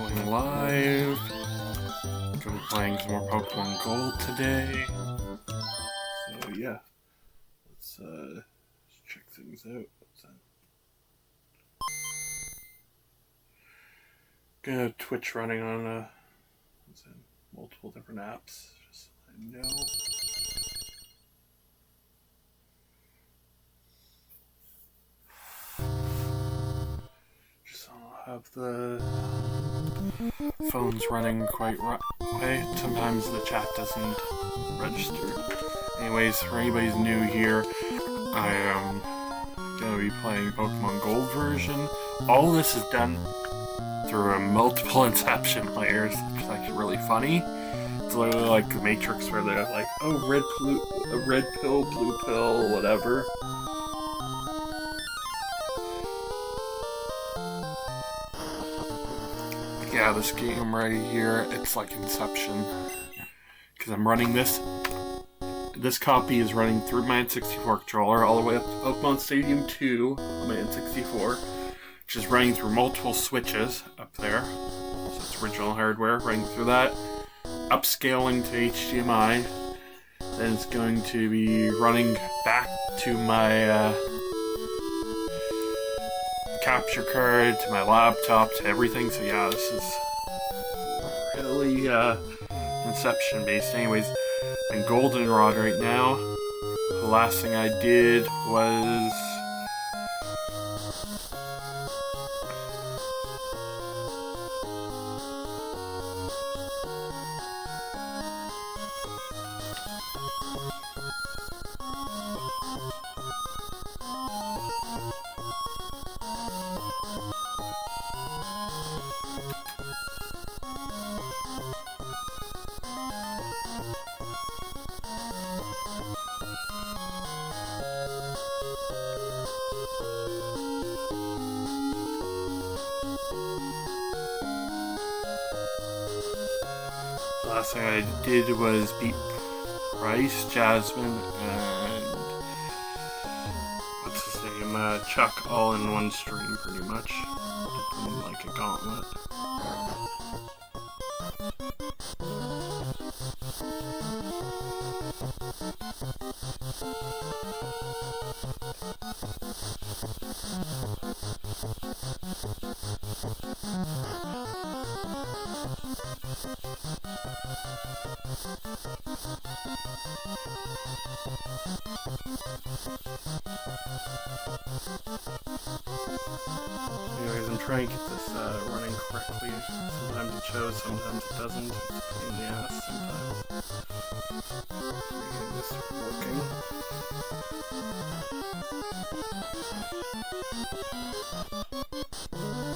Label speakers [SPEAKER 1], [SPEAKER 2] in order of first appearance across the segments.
[SPEAKER 1] going live. Gonna be playing some more Pokemon Gold today. So yeah, let's check things out. What's that? Gonna have Twitch running on multiple different apps, just so I know. Just so I'll have the phone's running quite right. Sometimes the chat doesn't register. Anyways, for anybody's new here, I am gonna be playing Pokemon Gold version. All this is done through multiple Inception layers, which is actually really funny. It's literally like the Matrix where they're like, oh, red pill, blue pill, whatever. Yeah, this game right here, it's like Inception. Because I'm running this copy is running through my N64 controller all the way up to Pokemon Stadium 2 on my N64. Which is running through multiple switches up there. So it's original hardware, running through that. Upscaling to HDMI. Then it's going to be running back to my capture card, to my laptop, to everything. So yeah, this is really Inception based. Anyways, I'm Goldenrod right now. The last thing I did was last thing I did was beat Bryce, Jasmine, and what's his name? Chuck, all in one stream, pretty much. Did them like a gauntlet. Anyways, I'm trying to get this running correctly. Sometimes it shows, sometimes it doesn't. It's a pain in the ass sometimes. Getting this working.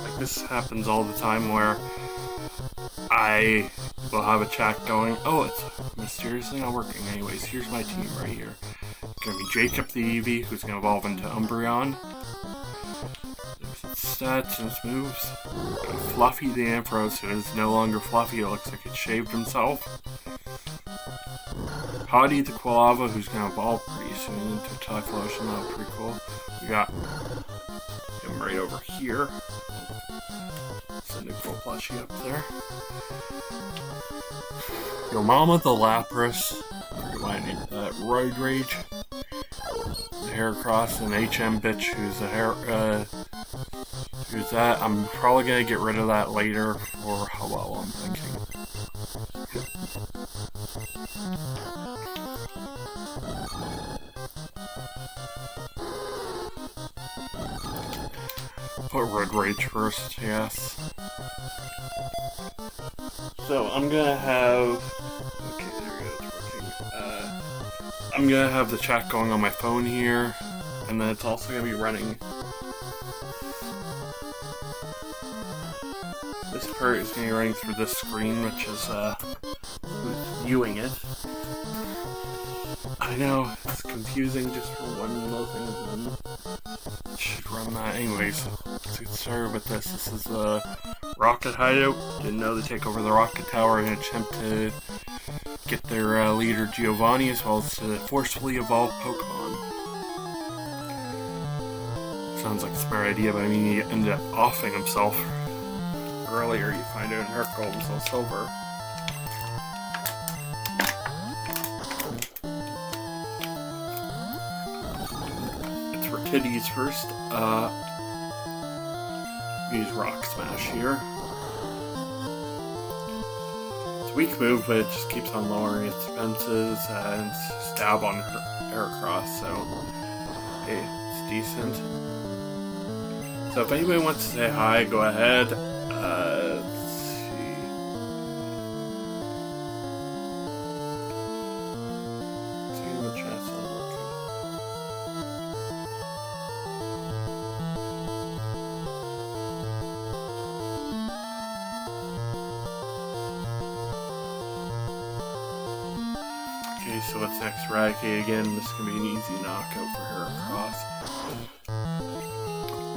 [SPEAKER 1] Like, this happens all the time where I will have a chat going, oh, it's mysteriously not working. Anyways, here's my team right here. It's gonna be Jacob the Eevee, who's gonna evolve into Umbreon. There's its stats and its moves. Got Fluffy the Ampharos, who is no longer fluffy, it looks like it shaved himself. Hottie the Quilava, who's gonna evolve pretty soon into Typhlosion, that'll be pretty cool. We got him right over here. Send a cool plushie up there. Yo Mama the Lapras, Roid Rage, the Heracross, and HM Bitch, who's who's that? I'm probably gonna get rid of that later for Hello, I'm thinking. Put Roid Rage first, yes. So I'm gonna have, okay, there we go, it's working. I'm gonna have the chat going on my phone here, and then it's also gonna be running. This part is gonna be running through this screen, which is who's viewing it. I know, it's confusing just for one little thing, and then it should run that. Anyways, let's get started with this. This is the Rocket Hideout. Didn't know they take over the Rocket Tower in an attempt to get their leader Giovanni, as well as to forcefully evolve Pokemon. Sounds like a smart idea, but I mean, he ended up offing himself earlier, you find it in her gold and silver. It's for kitties first. Use Rock Smash here. It's a weak move, but it just keeps on lowering its defenses and stab on her air cross, so hey, it's decent. So if anybody wants to say hi, go ahead. Let's see. See the chat's not working. Okay, so what's next? Raticate again. This is gonna be an easy knockout for her across.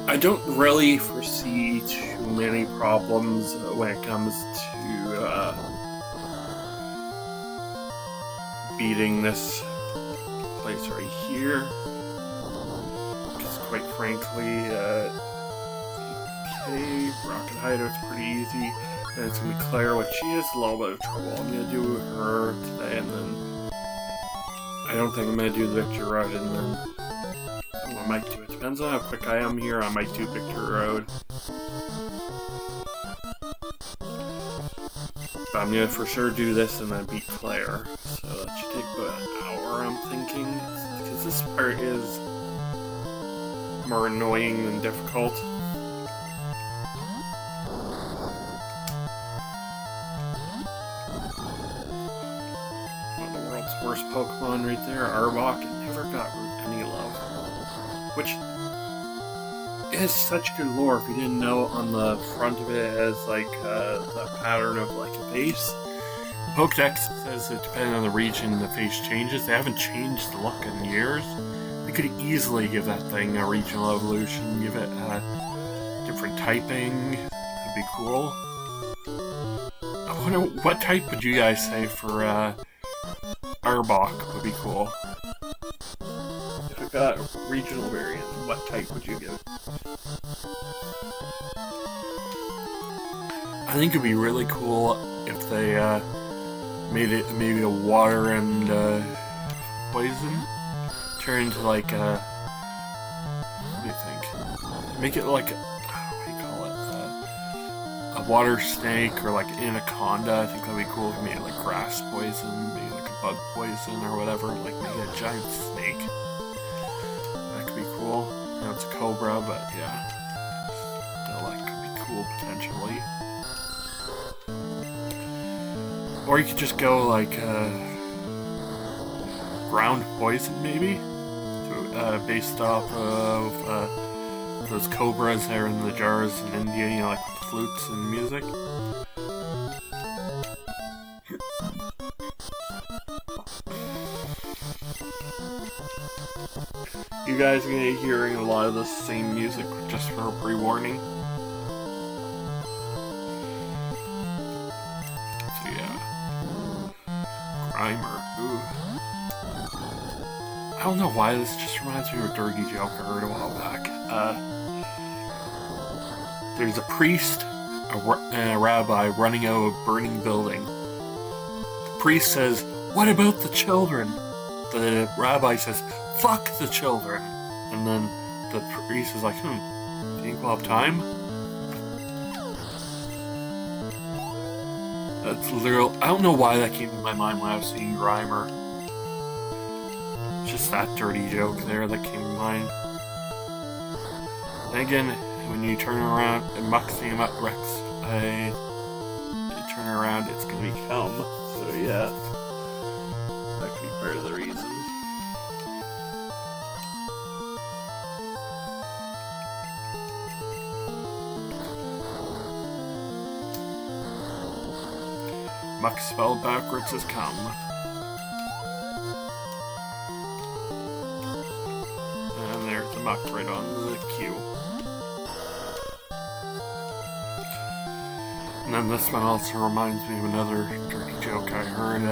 [SPEAKER 1] I don't really foresee too many problems when it comes to beating this place right here. Because quite frankly, okay, Rocket Hideout, it's pretty easy. And it's going to be Claire, which she has a little bit of trouble. I'm going to do her today, and then I don't think I'm going to do the Victory Road, and then I might do it. Depends on how quick I am here. I might do Victory Road. But I'm gonna for sure do this and then beat Claire. So that should take about an hour, I'm thinking. Because this part is more annoying than difficult. One of the world's worst Pokemon right there, Arbok. It never got any love. Which is such good lore if you didn't know. On the front of it has like the pattern of like a face. Pokedex says that depending on the region the face changes. They haven't changed the look in years. They could easily give that thing a regional evolution, give it different typing. That'd be cool. I wonder what type would you guys say for Arbok would be cool. If it got a regional variant, what type would you give it? I think it'd be really cool if they made it maybe a water and poison. Turn into like a... what do you think? Make it like a... what do you call it? A water snake or like anaconda. I think that'd be cool if you made it like grass poison, maybe like a bug poison or whatever. Like make it a giant snake. That could be cool. I know it's a cobra, but yeah. Still, that could be cool potentially. Or you could just go like ground poison maybe? So, based off of those cobras that are in the jars in India, you know, like with the flutes and music. You guys are going to be hearing a lot of the same music just for a pre-warning. So yeah. Grimer. Ooh. I don't know why this just reminds me of a dirty joke I heard a while back. There's a priest and a rabbi running out of a burning building. The priest says, "What about the children?" The rabbi says, "Fuck the children." And then the priest is like, do you think we'll have time? That's literal. I don't know why that came to my mind when I was seeing Grimer. Just that dirty joke there that came to mind. And again, when you turn around and Muxing up Rex, you turn around, it's gonna become. So yeah, that could be part of the reason. Muck spelled backwards is come. And there's the muck right on the queue. And then this one also reminds me of another dirty joke I heard.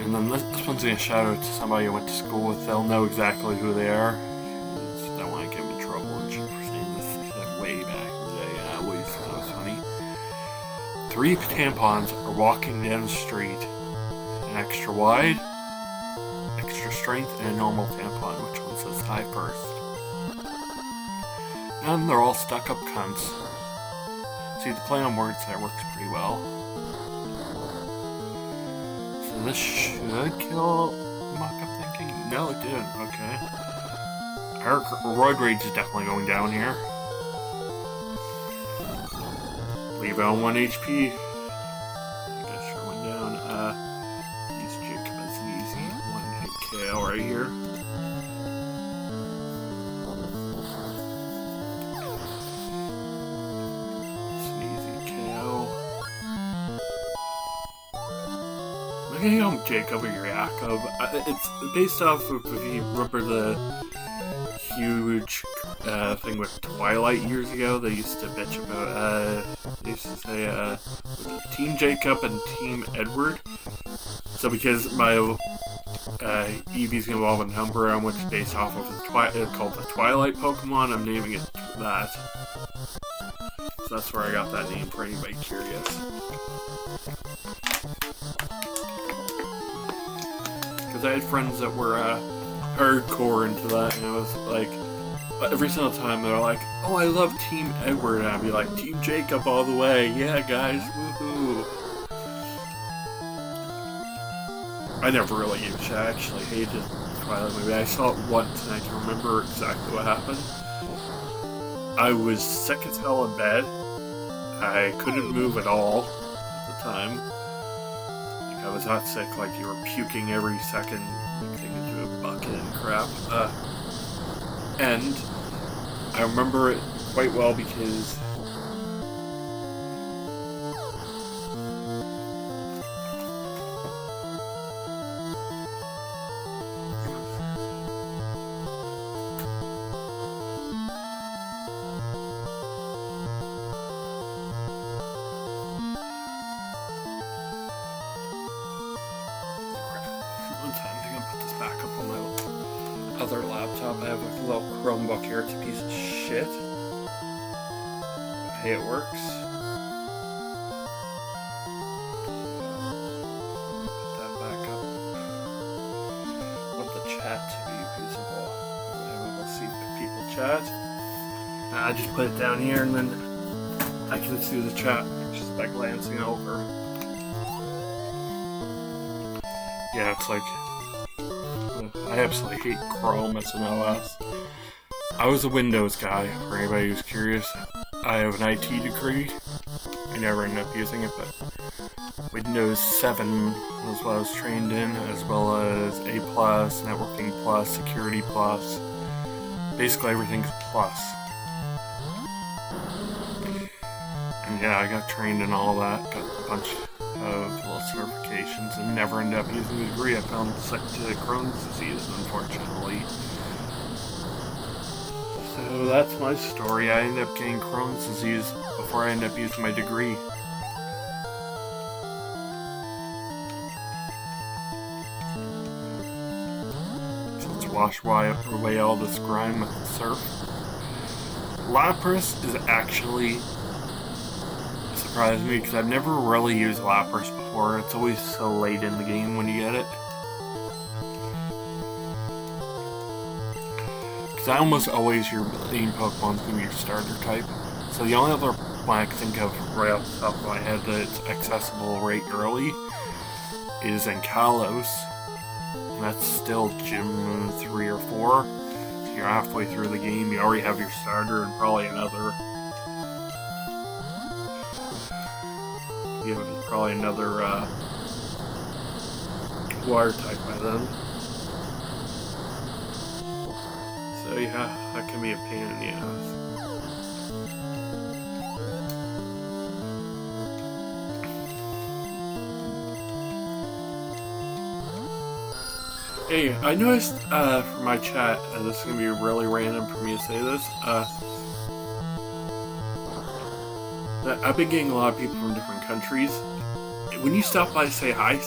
[SPEAKER 1] And then this one's gonna shout out to somebody I went to school with. They'll know exactly who they are. So I don't want to get them in trouble and shit for saying this way back in the day. 3 tampons are walking down the street. An extra wide, extra strength, and a normal tampon. Which one says hi first? And they're all stuck up cunts. See, the play on words there works pretty well. So this should kill Muck, I'm thinking. No, it didn't. Okay. Our roid rage is definitely going down here. Leave on 1 HP. I guess sure went down. Use Jacob as an easy 1-hit KO right here. I'm gonna go Jacob or Jacob. It's based off of, if you remember the huge thing with Twilight years ago, they used to bitch about, they used to say, Team Jacob and Team Edward. So because my Eevee's gonna evolve in Umbreon, which is based off of called the Twilight Pokemon, I'm naming it that. So that's where I got that name for anybody curious. Because I had friends that were hardcore into that, and I was like, every single time they're like, oh, I love Team Edward, and I'd be like, Team Jacob all the way, yeah guys, woohoo. I never really gave a shit. I actually hated the Twilight movie. I saw it once, and I can remember exactly what happened. I was sick as hell in bed. I couldn't move at all at the time. I was that sick, like you were puking every second, mixing into a bucket and crap. And I remember it quite well because other laptop. I have a little Chromebook here. It's a piece of shit. Hey, it works. Put that back up. Want the chat to be visible. We'll see if people chat. I just put it down here and then I can see the chat just by glancing over. Yeah, it's like, I absolutely hate Chrome as an OS. I was a Windows guy, for anybody who's curious. I have an IT degree. I never ended up using it, but Windows 7 was what I was trained in, as well as A+, Networking Plus, Security Plus. Basically everything's plus. And yeah, I got trained in all that, got a bunch of little certifications, and never ended up using the degree. I found sick to Crohn's disease, unfortunately. So that's my story. I ended up getting Crohn's disease before I ended up using my degree. So let's wash away all this grime with the surf. Lapras is actually surprised me because I've never really used Lapras before. It's always so late in the game when you get it. Because I almost always your main Pokemon's gonna be your starter type. So the only other one I can think of right off the top of my head that's accessible right early is Kalos. And that's still Gym 3 or 4. So you're halfway through the game, you already have your starter and probably another. Probably another water type by then. So yeah, that can be a pain in the ass. Hey, I noticed from my chat, and this is gonna be really random for me to say this, that I've been getting a lot of people from different countries. When you stop by, say hi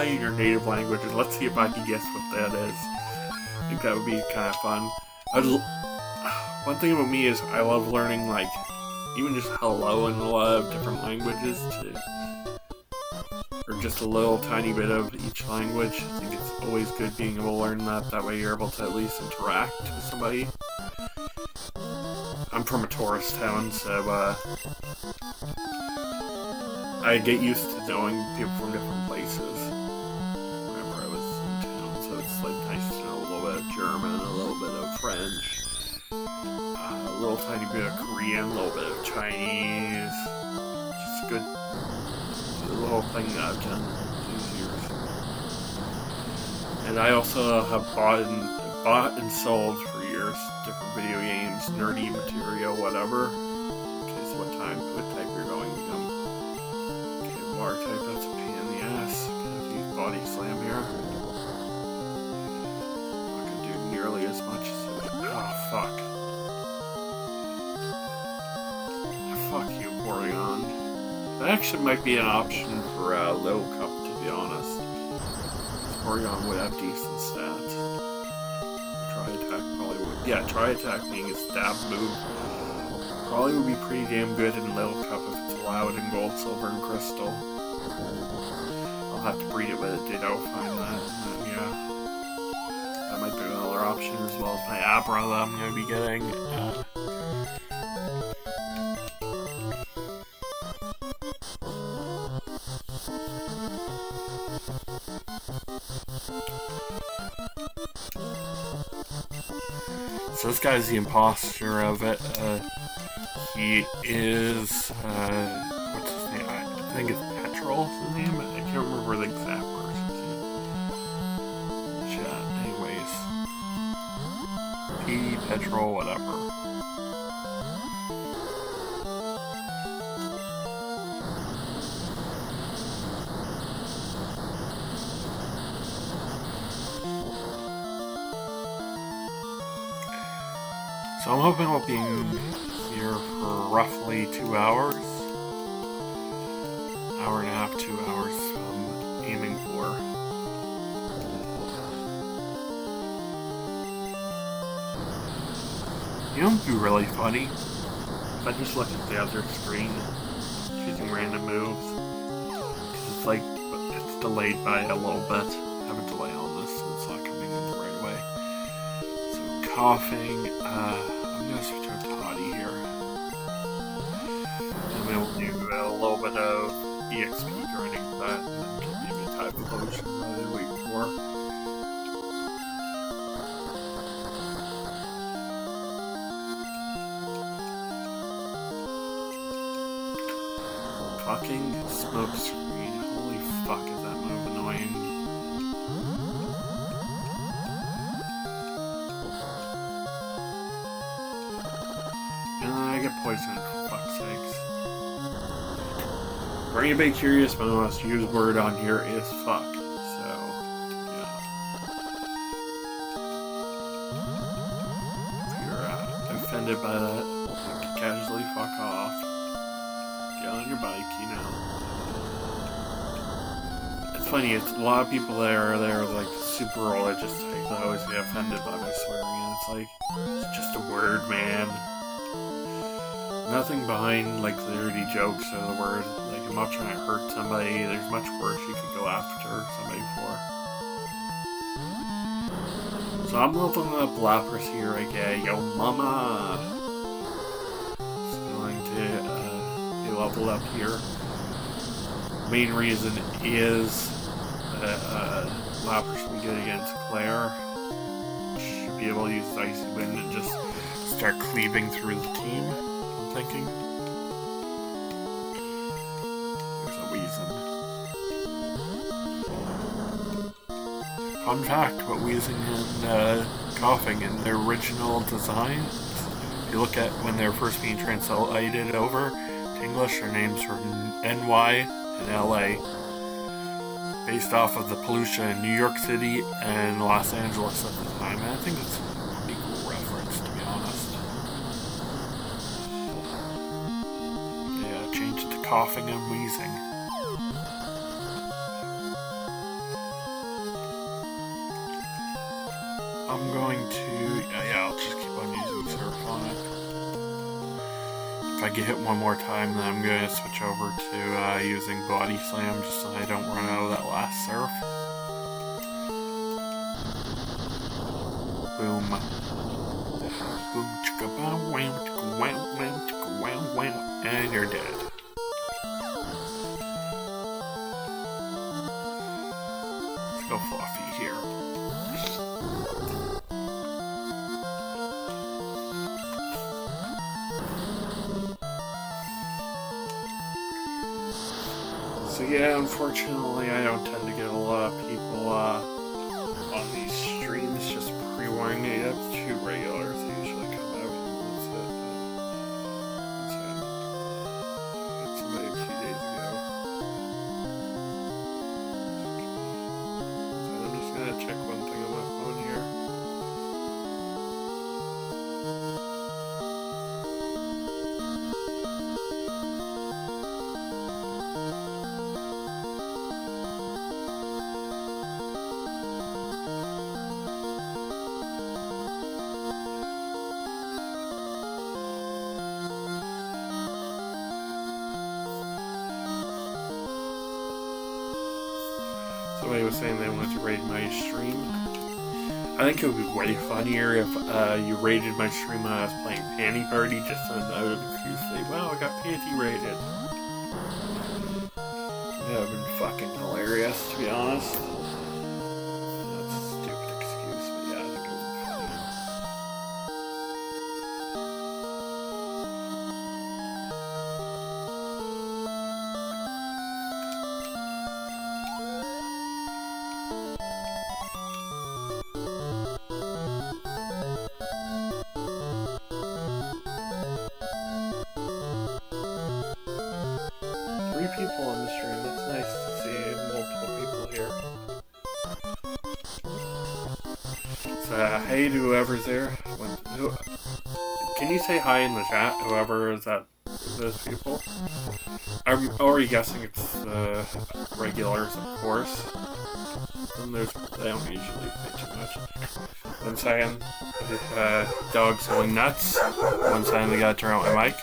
[SPEAKER 1] in your native language, and let's see if I can guess what that is. I think that would be kind of fun. One thing about me is I love learning, like, even just hello in a lot of different languages or just a little tiny bit of each language. I think it's always good being able to learn that. That way you're able to at least interact with somebody. I'm from a tourist town, so I get used to knowing people from different places whenever I was in town. So it's like nice to know a little bit of German, a little bit of French, a little tiny bit of Korean, a little bit of Chinese. Just a good little thing that I've done these years. And I also have bought and sold for years different video games, nerdy material, whatever. Okay, so what type you're going to become? Okay, water type, that's a pain in the ass. Gonna use body slam here. Not gonna do nearly as much as oh fuck. Fuck you, Porygon. That actually might be an option for Little Cup, to be honest. Porygon would have decent stats. Tri-attack probably would. Yeah, Tri-attack being a stab move probably would be pretty damn good in Little Cup if it's allowed in Gold, Silver, and Crystal. I'll have to breed it with a Ditto, find that. And yeah. That might be another option, as well as my Abra that I'm going to be getting. So this guy's the imposter of it. He is, what's his name? I think it's Petrol's his name? I can't remember the exact person's name. Chat, anyways. P, Petrol, whatever. So I'm hoping I'll be here for roughly 2 hours. Hour and a half, 2 hours I'm aiming for. You know what would be really funny? If I just look at the other screen, choosing random moves. It's like, it's delayed by a little bit. I have a delay on this, so it's not coming in right away. So coughing, I'm gonna switch out to Hottie here. And we'll do a little bit of EXP grinding with that, and maybe a type of potion that I wait for. Fucking smoke screen. Holy fuck, is that move annoying. Poison, for fuck's sakes. For anybody curious, my most used word on here is fuck. So, yeah. If you're offended by that, you can casually fuck off. Get on your bike, you know. It's funny, it's a lot of people there are like super religious type that always get offended by my swearing, and it's like, it's just a word, man. Nothing behind, like, clarity jokes or the word. Like, I'm not trying to hurt somebody. There's much worse you could go after somebody for. So I'm leveling up Lapras here, I get yo mama. Just going to be leveled up here. Main reason is that Lapras will be good against Clair. Should be able to use Icy Wind and just start cleaving through the team. Thinking. There's a Weezing. Fun fact about Weezing and coughing in their original design. If you look at when they're first being translated over to English, their names were NY and LA. Based off of the pollution in New York City and Los Angeles at the time. And I think it's a pretty cool reference, to be honest. Coughing and wheezing. I'm going to, yeah, I'll just keep on using Surf on it. If I get hit one more time, then I'm going to switch over to using Body Slam just so I don't run out of that last surf. Boom. Boom, chicka bow, wow, chicka wow, wow, chicka wow, wow, and you're dead. Let's go Fluffy here. So yeah, unfortunately I don't tend to get a lot of people on these streams, just pre-warning me. I have 2 regulars that usually come out. That's it. Got somebody a few days ago. So I'm just gonna check one thing on my phone here. Somebody was saying they wanted to raid my stream. I think it would be way funnier if you raided my stream when I was playing Panty Party, just so I would say, wow, I got panty raided. That would have been fucking hilarious, to be honest. That's a stupid excuse, but yeah, I think it would be funny. People on the stream. It's nice to see multiple people here. So, hey to whoever's there. Can you say hi in the chat, whoever is at those people? I'm already guessing it's regulars, of course. And they don't usually say too much. 1 second. Dog's going nuts. 1 second, we gotta turn on my mic.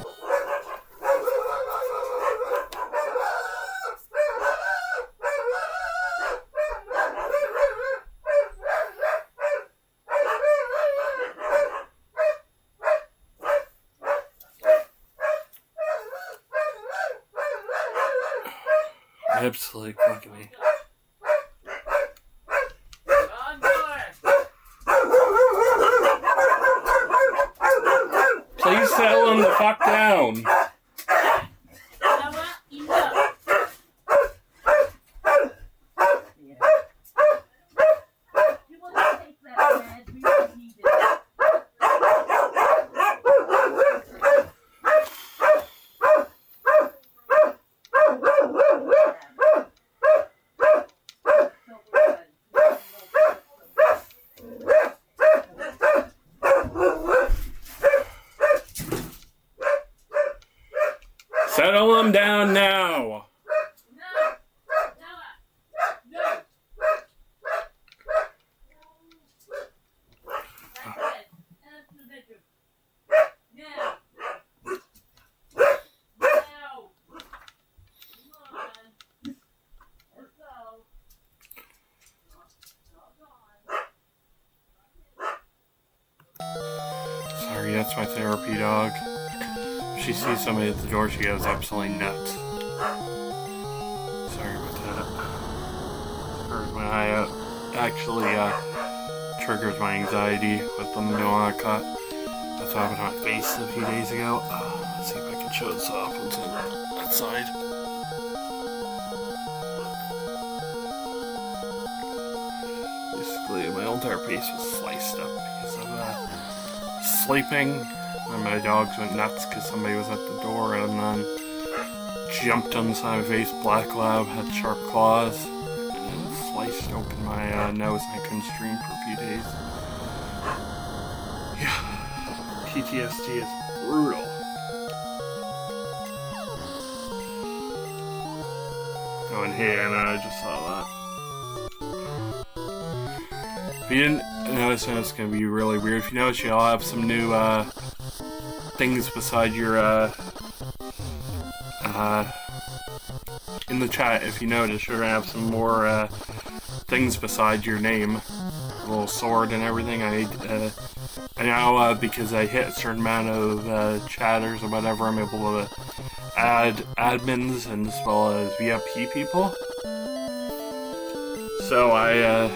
[SPEAKER 1] Absolutely fucking me. Please settle him the fuck down. Settle him down now. Sorry, that's my therapy dog. If she sees somebody at the door, she goes absolutely nuts. Sorry about that. Hurt my eye out. Actually, triggers my anxiety with them doing that cut. That's what happened to my face a few days ago. Let's see if I can show this off once I'm outside. Basically, my whole entire face was sliced up because of sleeping. And my dogs went nuts because somebody was at the door and then jumped on the side of my face. Black Lab had sharp claws and sliced open my nose and I couldn't stream for a few days. Yeah, PTSD is brutal. Oh, and hey, Anna, I just saw that. If you didn't notice, it's going to be really weird. If you notice, y'all have some new things beside your, in the chat, if you notice, you're gonna have some more, things beside your name. A little sword and everything. I now, because I hit a certain amount of, chatters or whatever, I'm able to add admins and as well as VIP people. So I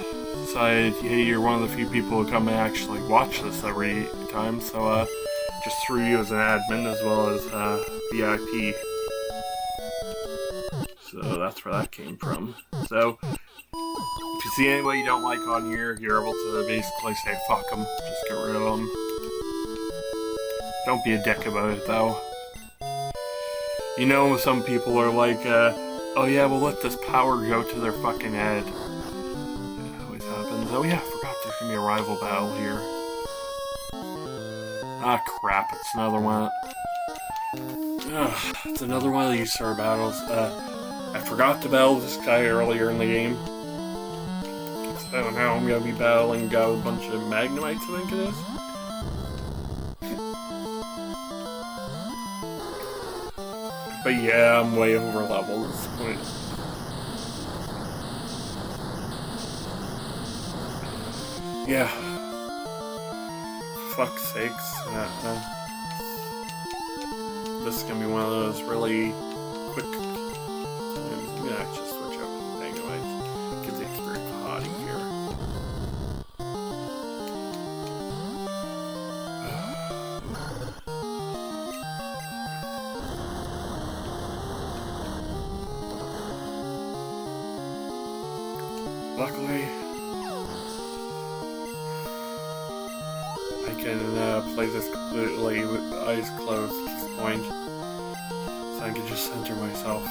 [SPEAKER 1] decided, hey, you're one of the few people who come and actually watch this every time, so just threw you as an admin as well as VIP. So that's where that came from. So if you see anybody you don't like on here, you're able to basically say fuck them, just get rid of them. Don't be a dick about it though. You know, some people are like, oh yeah, we'll let this power go to their fucking head. It always happens. Oh yeah, I forgot there's gonna be a rival battle here. Ah crap, it's another one. Ugh, it's another one of these star battles. I forgot to battle this guy earlier in the game. So now I'm gonna be battling a bunch of Magnemites, I think it is. But yeah, I'm way over leveled at this point. Yeah. Fuck's sakes. This is gonna be one of those really quick times. I'm gonna actually switch up to Magnemites. Get the experience hottie here. Luckily, I can play this completely with eyes closed at this point, so I can just center myself.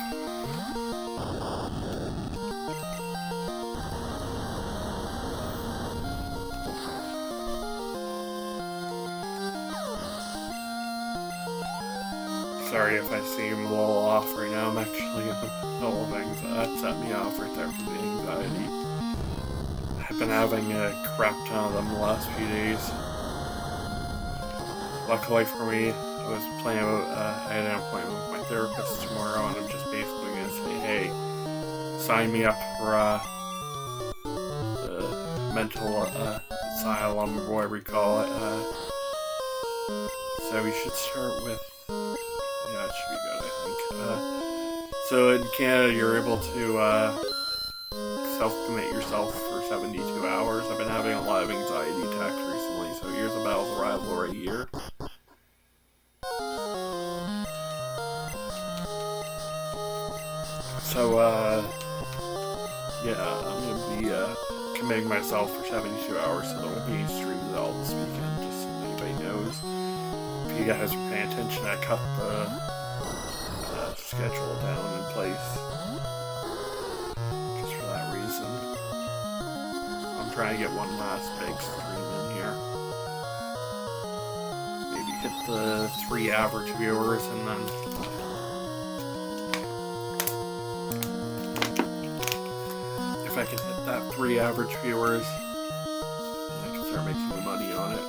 [SPEAKER 1] Sorry if I seem a little off right now, I'm actually in the middle of anxiety. That set me off right there for the anxiety. I've been having a crap ton of them the last few days. Luckily for me, I was planning about, I had an appointment with my therapist tomorrow, and I'm just basically going to say, hey, sign me up for the mental asylum, or whatever you call it. So we should start with, yeah, it should be good, I think. So in Canada, you're able to self-commit yourself for 72 hours. I've been having a lot of anxiety attacks recently, so here's a battle's arrival right here. So, yeah, I'm gonna be committing myself for 72 hours, so there won't be any streams at all this weekend, just so anybody knows. If you guys are paying attention, I cut the schedule down in place. Just for that reason. I'm trying to get one last big stream in here. Maybe hit the 3 average viewers and then if I can hit that 3 average viewers, I can start making some money on it.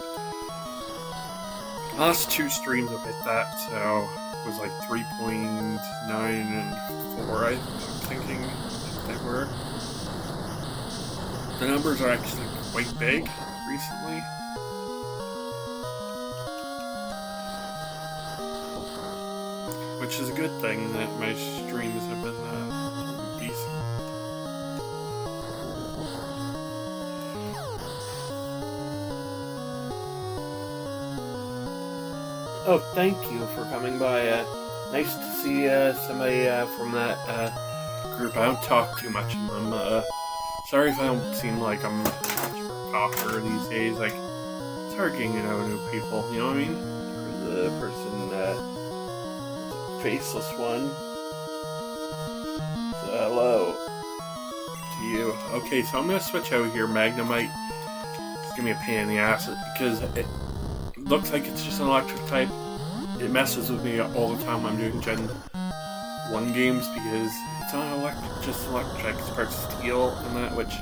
[SPEAKER 1] The last 2 streams have hit that, so it was like 3.9 and 4, I'm thinking they were. The numbers are actually quite big recently. Which is a good thing that my streams have been decent. Oh, thank you for coming by. Nice to see somebody from that group. I don't talk too much in them. Sorry if I don't seem like I'm much of a talker these days. Like, it's hard getting to know new people, you know what I mean? For the person, faceless one. So, hello to you. Okay, so I'm gonna switch out here. Magnemite. It's gonna be a pain in the ass because it looks like it's just an electric type. It messes with me all the time when I'm doing Gen 1 games because it's not just electric, it's parts steel and that, which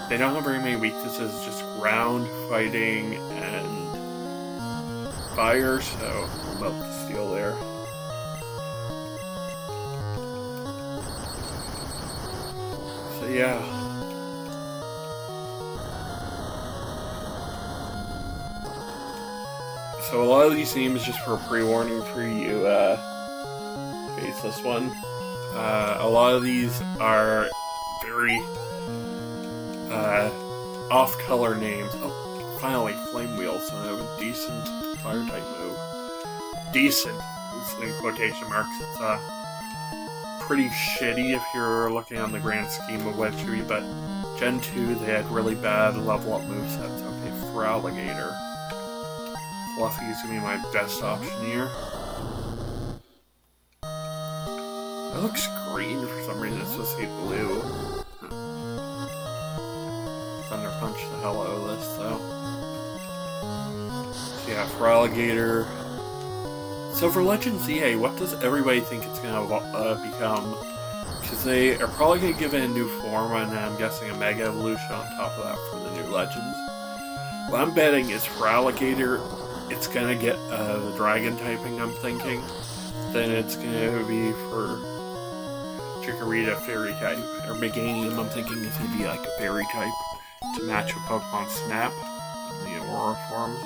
[SPEAKER 1] they don't have very many weaknesses, just ground, fighting, and fire, so melt the steel there. So yeah. So a lot of these names, just for pre-warning for you faceless one. A lot of these are very off-color names. Oh, finally, Flame Wheel, so I have a decent fire-type move. Decent, in quotation marks. It's pretty shitty if you're looking on the grand scheme of Witchery, but Gen 2, they had really bad level-up movesets. Okay, for Alligator. Fluffy is going to be my best option here. It looks green for some reason, it's supposed to be blue. Thunder Punch the hell out of this, though. So yeah, for Alligator. So for Legends EA, what does everybody think it's going to become? Because they are probably going to give it a new form, and I'm guessing a Mega Evolution on top of that for the new Legends. What I'm betting is for Alligator, it's going to get the Dragon typing, I'm thinking. Then it's going to be for Chikorita Fairy type, or Meganium, I'm thinking is going to be like a Fairy type to match with Pokemon Snap, the Aurora forms.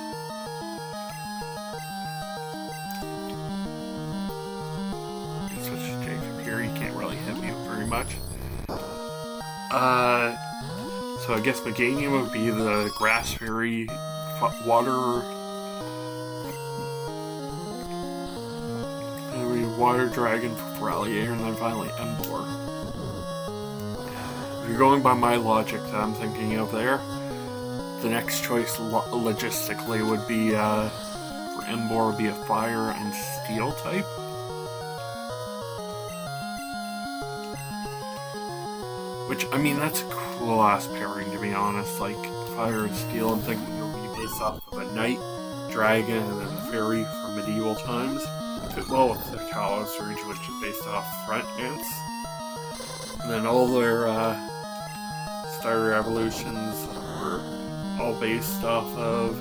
[SPEAKER 1] Switch to Jacob here, he can't really hit me very much. So I guess Meganium would be the Grass Fairy, Water Dragon for Alligator, and then finally Emboar. If you're going by my logic that I'm thinking of there, the next choice logistically would be for Emboar would be a Fire and Steel type. Which, I mean, that's a cool ass pairing to be honest. Like Fire and Steel, I'm thinking it'll be based off of a Knight, Dragon, and then Fairy from medieval times. Well, with the Kalos Surge, which is based off Front Ants. And then all their starter evolutions were all based off of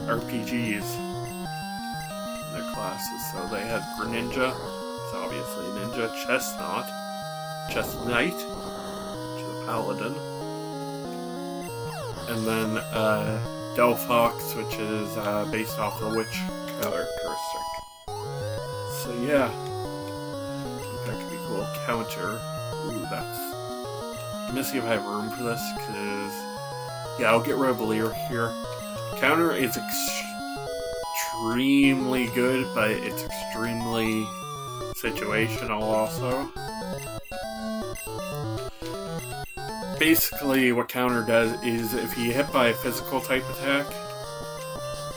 [SPEAKER 1] RPGs. Their classes. So they had Greninja, it's obviously Ninja, Chestnut, Chestnut, which is a Paladin. And then Delphox, which is based off the Witch characteristic. So yeah, that could be cool. Counter. Ooh, that's... Let me see if I have room for this, because... Yeah, I'll get rid of Leer here. Counter is extremely good, but it's extremely situational also. Basically, what Counter does is, if you hit by a physical type attack,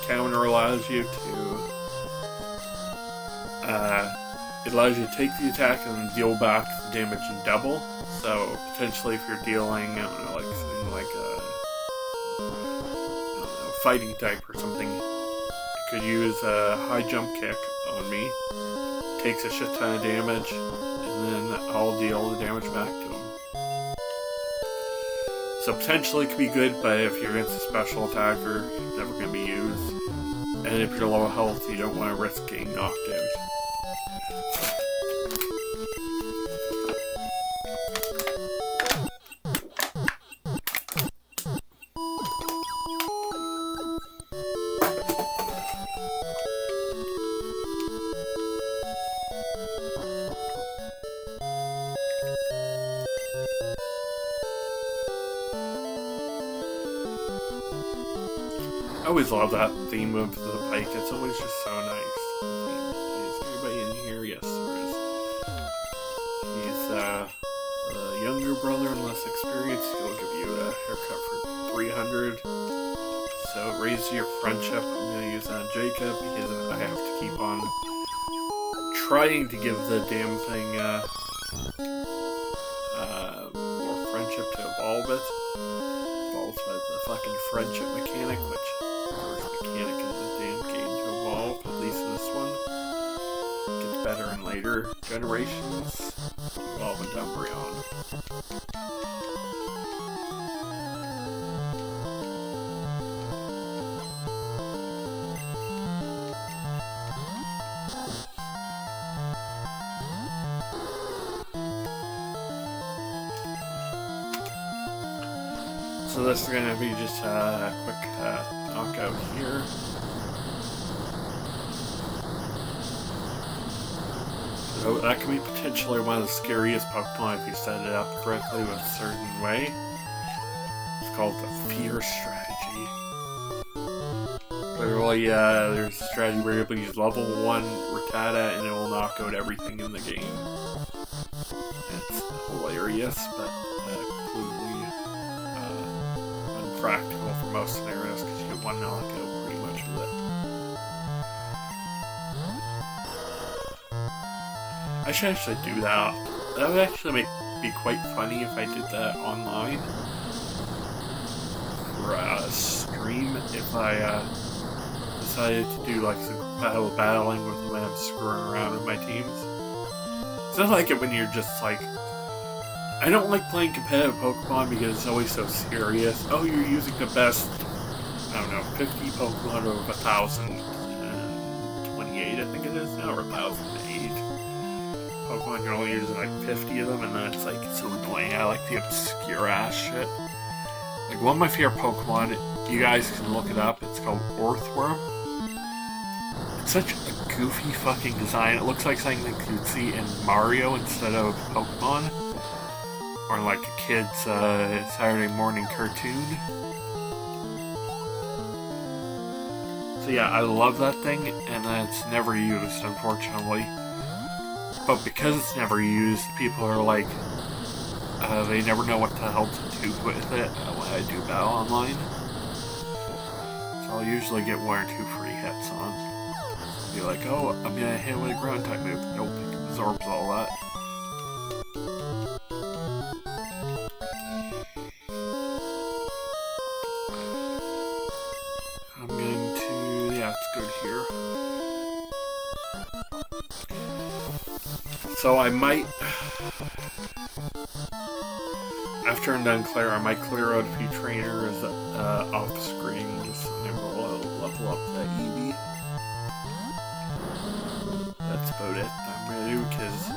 [SPEAKER 1] Counter allows you to... it allows you to take the attack and then deal back the damage in double. So potentially, if you're dealing, I don't know, like something like a fighting type or something, you could use a high jump kick on me. Takes a shit ton of damage, and then I'll deal the damage back to him. So potentially it could be good, but if you're against a special attacker, it's never going to be used. And if you're low health, you don't want to risk getting knocked out. I always love that theme of the bike. It's always just so nice. Is anybody in here? Yes, there is. He's a younger brother and less experienced. He'll give you a haircut for 300. So it raises your friendship. I'm going to use that on Jacob because I have to keep on trying to give the damn thing more friendship to evolve it. Evolves by the fucking friendship mechanic, which mechanic in the damn game to evolve, at least this one. Gets better in later generations. Evolve into Umbreon. So this is gonna be just a quick knockout here. So that can be potentially one of the scariest Pokemon if you set it up correctly with a certain way. It's called the Fear Strategy. Literally, there's a strategy where you're able to use level 1 Rattata and it will knock out everything in the game. It's hilarious, but completely unpractical for most scenarios because you get one knockout pretty much with it. I should actually do that. That would actually be quite funny if I did that online for a stream. If I decided to do like some battling with when I'm screwing around with my teams. It's not like it when you're just like. I don't like playing competitive Pokemon because it's always so serious. Oh, you're using the best, I don't know, 50 Pokemon of 1,028, I think it is now, or 1,008. Pokemon, you're only using like 50 of them, and then it's like, it's so annoying. I like the obscure ass shit. Like, one of my favorite Pokemon, you guys can look it up, it's called Orthworm. It's such a goofy fucking design. It looks like something that you'd see in Mario instead of Pokemon. Or like a kid's Saturday morning cartoon. So yeah, I love that thing, and it's never used, unfortunately. But because it's never used, people are like, they never know what the hell to do with it when I do battle online. So I'll usually get 1 or 2 free hits on. Be like, oh, I'm gonna hit with a ground type move. Nope, it absorbs all that. I'm going to, yeah, it's good here. So I might, after I'm done Clair, I might clear out a few trainers off screen, just so we'll level up that Eevee. That's about it. I'm gonna do, because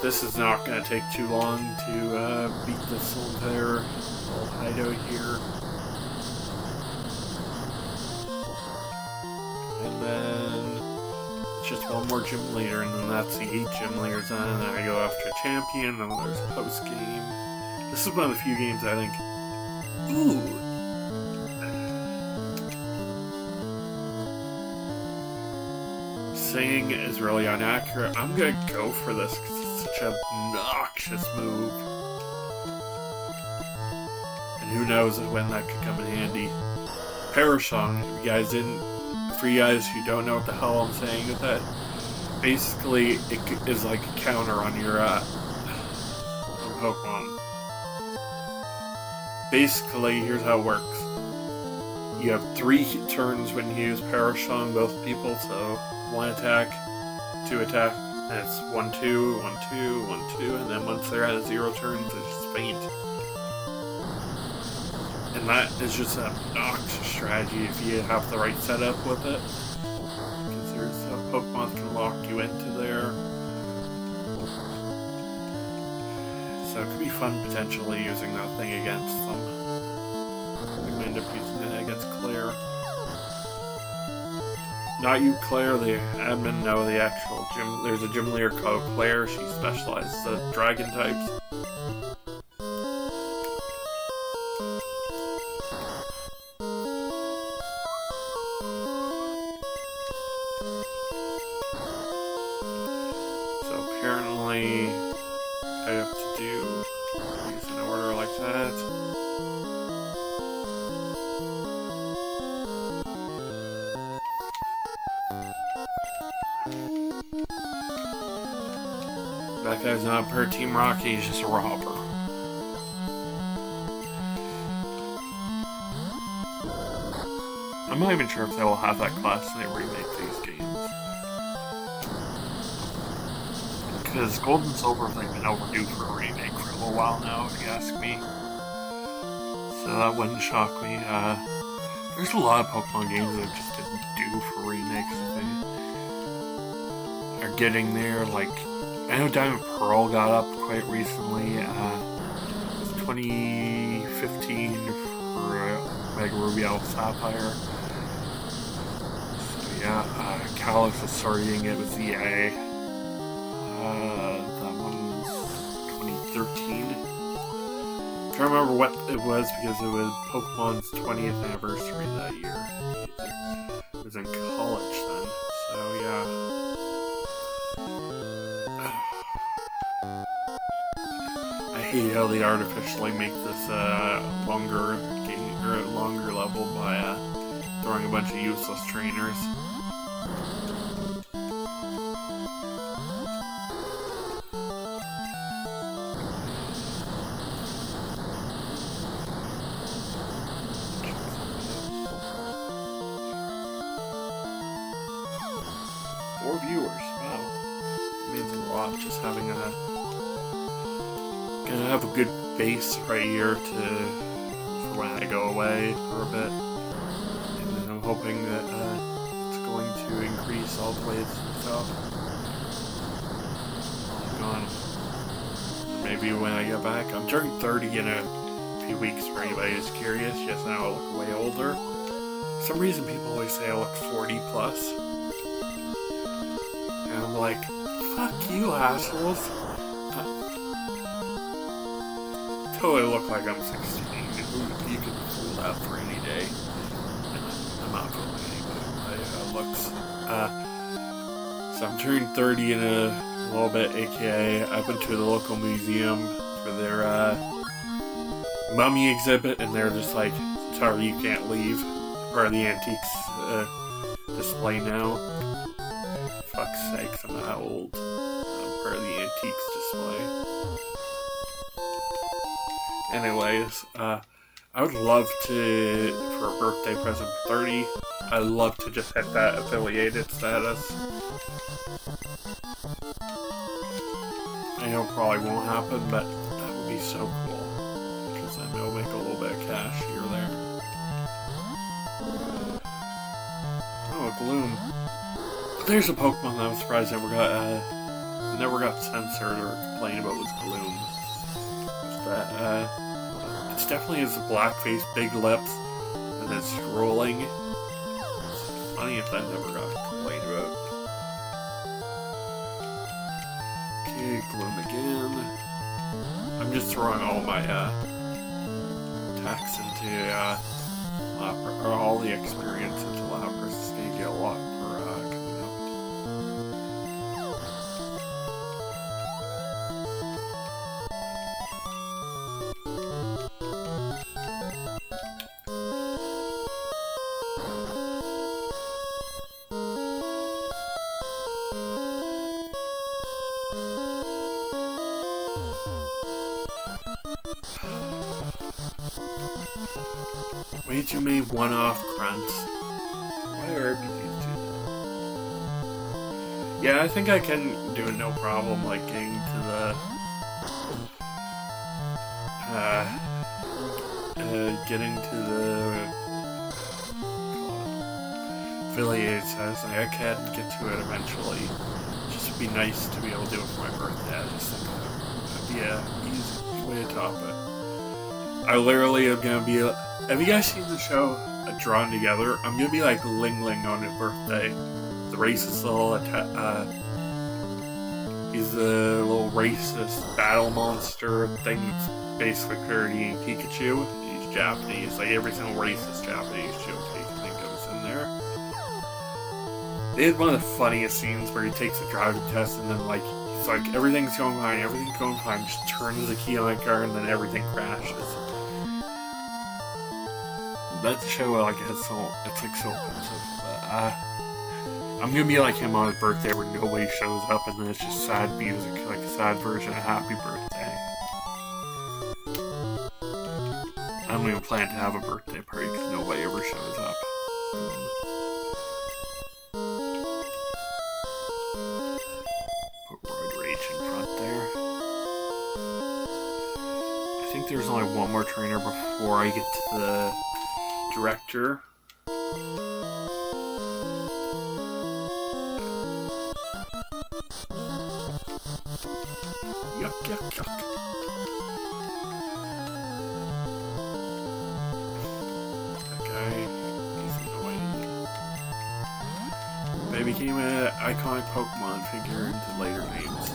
[SPEAKER 1] this is not gonna take too long to beat this entire little hideout here. And then just one more gym leader, and then that's the 8 gym leaders on, and then I go after a champion, and then there's a post game. This is one of the few games I think, ooh. Saying is really inaccurate. I'm gonna go for this because it's such an obnoxious move. And who knows when that could come in handy. Parashon, if you guys didn't, for you guys who don't know what the hell I'm saying with that, basically it is like a counter on your Pokemon. Basically, here's how it works. You have 3 turns when you use Parashon, both people, so 1 attack, 2 attack, and it's 1, 2, 1, 2, 1, 2, and then once they're at 0 turns, it's just faint. And that is just an obnoxious strategy if you have the right setup with it. Because there's Pokemon that can lock you into there. So it could be fun potentially using that thing against them. I'm going to end up using it against Clair. Not you, Clair, the admin, no, the actual gym. There's a gym leader called Clair. She specializes in dragon types. So apparently I have to do these in order like that. That guy's not per Team Rocky, he's just a robber. I'm not even sure if they will have that class when they remake these games. Because Gold and Silver have been overdue for a remake for a little while now, if you ask me. So that wouldn't shock me. There's a lot of Pokemon games that just didn't do for remakes, I think. Are getting there, like, I know Diamond Pearl got up quite recently. It's 2015 for Mega Ruby Alpha Sapphire. So yeah, Kalos is starting it with EA. That one's 2013. I can't remember what it was because it was Pokemon's 20th anniversary that year. It was in college then, so yeah. I hate how they artificially make this longer level by throwing a bunch of useless trainers. 4 viewers, wow. It means a lot just having gonna have a good base right here for when I go away for a bit. And then I'm hoping that it's going to increase all plays and stuff. Gone. Maybe when I get back. I'm turning 30 in a few weeks for anybody who's curious. Yes, now I look way older. For some reason people always say I look 40 plus. And I'm like, fuck you, assholes. Totally look like I'm 16. You can fool that for any day. I'm not fooling anybody with my looks. So I'm turning 30 in a little bit, aka I went to the local museum for their mummy exhibit, and they're just like, sorry, you can't leave. Part of the antiques display now. Fuck's sakes, I'm that old. I'm part of the antiques display. Anyways, I would love to, for a birthday present for 30, I'd love to just hit that affiliated status. I know it probably won't happen, but that would be so cool. Because then it'll make a little bit of cash here or there. Oh, a Gloom. There's a Pokemon that I'm surprised never got censored or complained about was Gloom. It's definitely has a black face, big lips, and it's rolling. It's funny if that never got complained about. Okay, Gloom again. I'm just throwing all my attacks into Lapras, or all the experience into Lapras. It's gonna get a lot per coming up. Way too many one-off grunts. Why are RPGs do that? Yeah, I think I can do it no problem, like getting to the affiliated status. Like, I can get to it eventually. It just would be nice to be able to do it for my birthday. I just think that'd be an easy way to top it. I literally am gonna be. Have you guys seen the show Drawn Together? I'm gonna be like Ling Ling on his birthday. The racist little he's the little racist battle monster thing that's basically parodying Pikachu. He's Japanese, like every single racist Japanese joke you can think of is in there. They had one of the funniest scenes where he takes a driving test and then like he's like everything's going fine, just turns the key on the car and then everything crashes. That show, like, it's like so offensive, but, I'm gonna be like him on his birthday where nobody shows up and then it's just sad music, like a sad version of Happy Birthday. I don't even plan to have a birthday party because nobody ever shows up. Put Roid Rage in front there. I think there's only one more trainer before I get to the director. Yuck, yuck, yuck. became an iconic Pokemon figure into later games.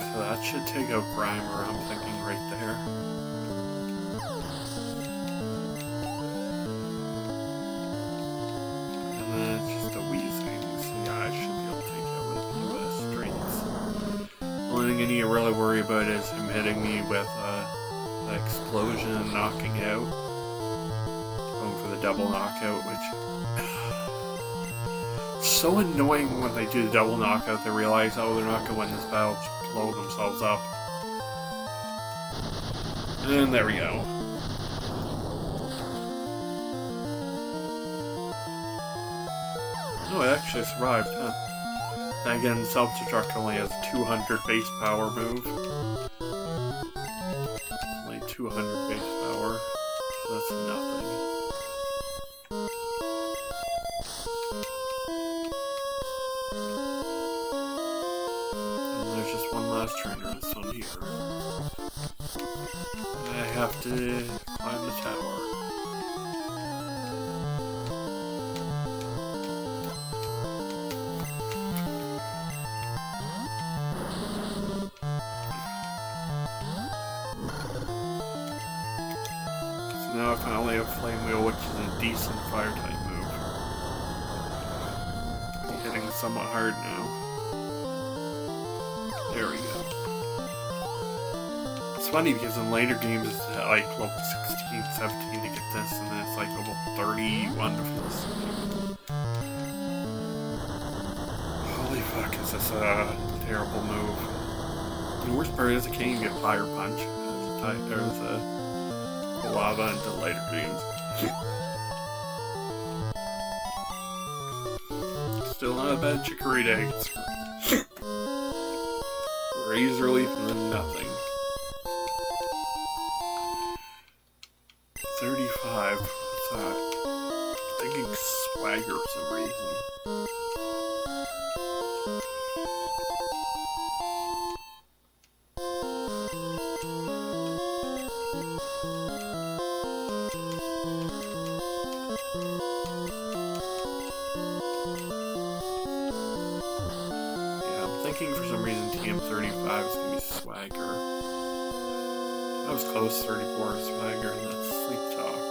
[SPEAKER 1] So that should take out Grimer, I'm thinking right there. The only thing I need to really worry about is him hitting me with an explosion and knocking out. Going for the double knockout, which... It's so annoying when they do the double knockout, they realize, oh, they're not going to win this battle, just blow themselves up. And there we go. Oh, it actually survived, huh? And again, Self-Destruct only has 200 base power move. Only 200 base power, so that's nothing. And there's just one last trainer, this one here. And I have to climb the tower. Now I finally have Flame Wheel, which is a decent fire type move. Hitting somewhat hard now. There we go. It's funny because in later games it's like level 16, 17 to get this, and then it's like level 31 for this. Holy fuck, is this a terrible move. The worst part is I can't even get Fire Punch. There's a lava into later games. Still not a bad Chicory eggs. Razor Leaf and then nothing. 35. What's that? I'm thinking Swagger for some reason. For some reason TM35 is going to be Swagger. That was close, 34 is Swagger, and that's Sleep Talk.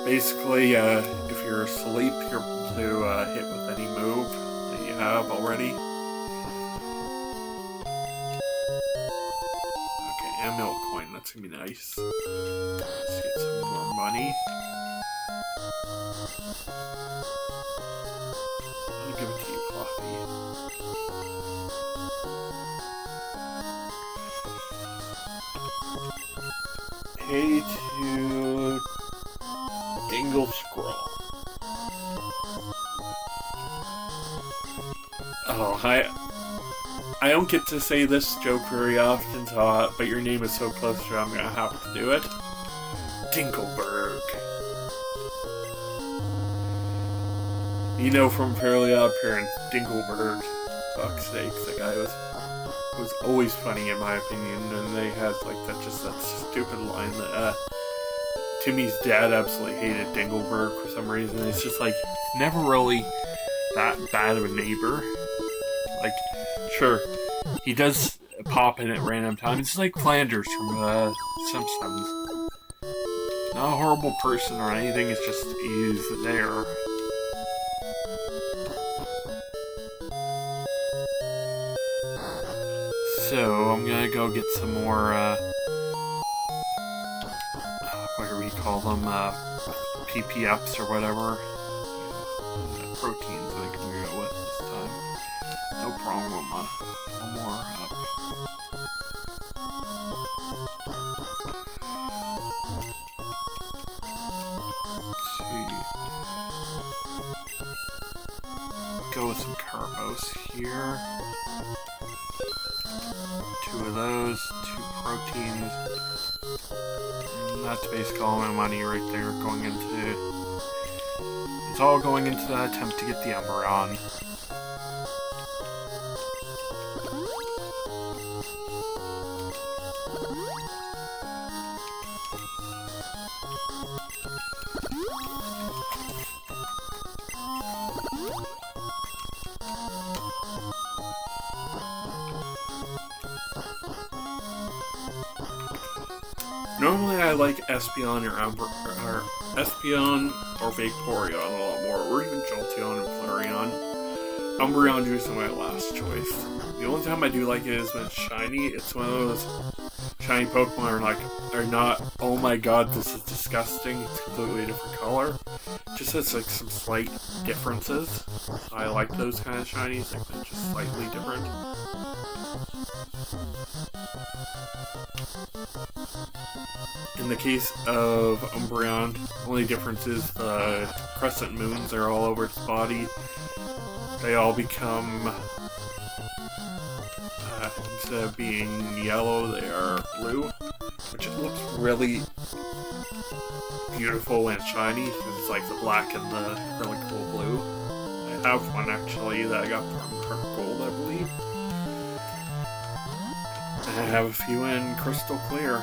[SPEAKER 1] Basically, if you're asleep, you're able to hit with any move that you have already. Okay, Amulet Coin, that's going to be nice. Let's get some more money. I'll give it to you, Fluffy. Pay to Dingle Scroll. Oh, I don't get to say this joke very often, so, but your name is so close to it, I'm gonna have to do it. Dinkleberg. You know from Fairly Odd Parents, Dinkleberg. Fuck's sakes, that guy was always funny in my opinion, and they had like that stupid line that Timmy's dad absolutely hated Dingleberg for some reason. It's just like never really that bad of a neighbor. Like, sure, he does pop in at random times. It's like Flanders from Simpsons. Not a horrible person or anything, it's just he's there. So, I'm gonna go get some more, what do we call them, PPFs or whatever. Proteins I can go with this time. No problem, one more up. Let's see. Go with some carbos here. 2 of those, 2 proteins, and that's basically all my money right there going into It's all going into that attempt to get the Umbreon. Normally I like Espeon or Espeon or Vaporeon a lot more, or even Jolteon and Flareon. Umbreon is my last choice. The only time I do like it is when it's shiny. It's one of those shiny Pokemon are not, oh my god, this is disgusting, it's a completely different color. Just has like some slight differences. I like those kind of shinies, like they're just slightly different. In the case of Umbreon, the only difference is the crescent moons are all over its body. They all become, instead of being yellow, they are blue, which it looks really beautiful when it's shiny, because it's like the black and the really cool blue. I have one actually that I got from Dark Gold, I believe. And I have a few in Crystal Clear.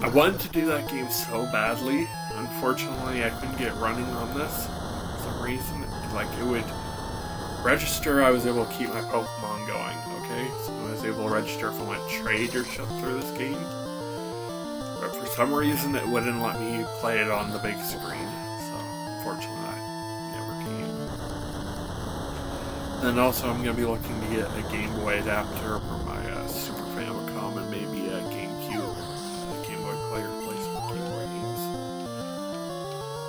[SPEAKER 1] I wanted to do that game so badly. Unfortunately, I couldn't get running on this for some reason. Like, it would register, I was able to keep my Pokemon going, okay? So I was able to register if I went trade or shut through this game. But for some reason, it wouldn't let me play it on the big screen. So, unfortunately, I never came. Then also, I'm going to be looking to get a Game Boy adapter for my Super Famicom and maybe a GameCube. Game Boy Player replacement Game Boy games.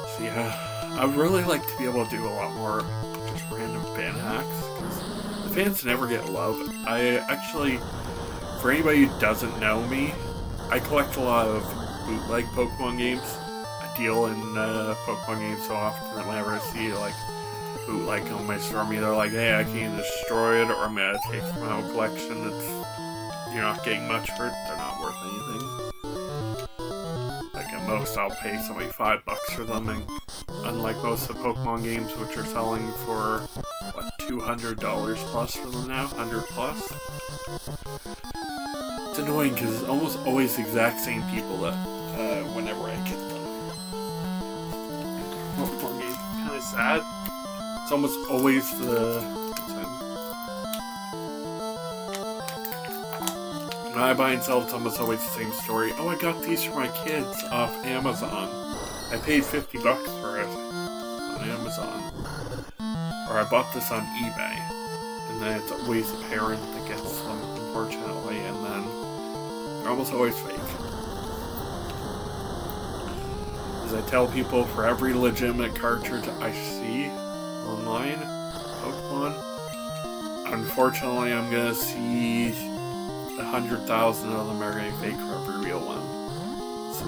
[SPEAKER 1] So yeah, I would really like to be able to do a lot more just random fan hacks, because the fans never get love. I actually, for anybody who doesn't know me, I collect a lot of bootleg Pokemon games. I deal in Pokemon games so often that whenever I see like bootleg on my store, I'm either like, hey, I can either destroy it, or I'm gonna take from my own collection. You're not getting much for it, they're not worth anything. Like at most I'll pay somebody $5 for them, and unlike most of the Pokemon games, which are selling for, what, $200 plus for them now? 100 plus? It's annoying because it's almost always the exact same people that, whenever I get them. Pokemon game, kind of sad. It's almost always when I buy and sell, it's almost always the same story. Oh, I got these for my kids off Amazon. I paid $50 for it on Amazon. Or I bought this on eBay. And then it's always a parent that gets them, unfortunately, and then they're almost always fake. As I tell people, for every legitimate cartridge I see online, Pokemon, unfortunately I'm gonna see 100,000 of them are going to be fake for every real one. So,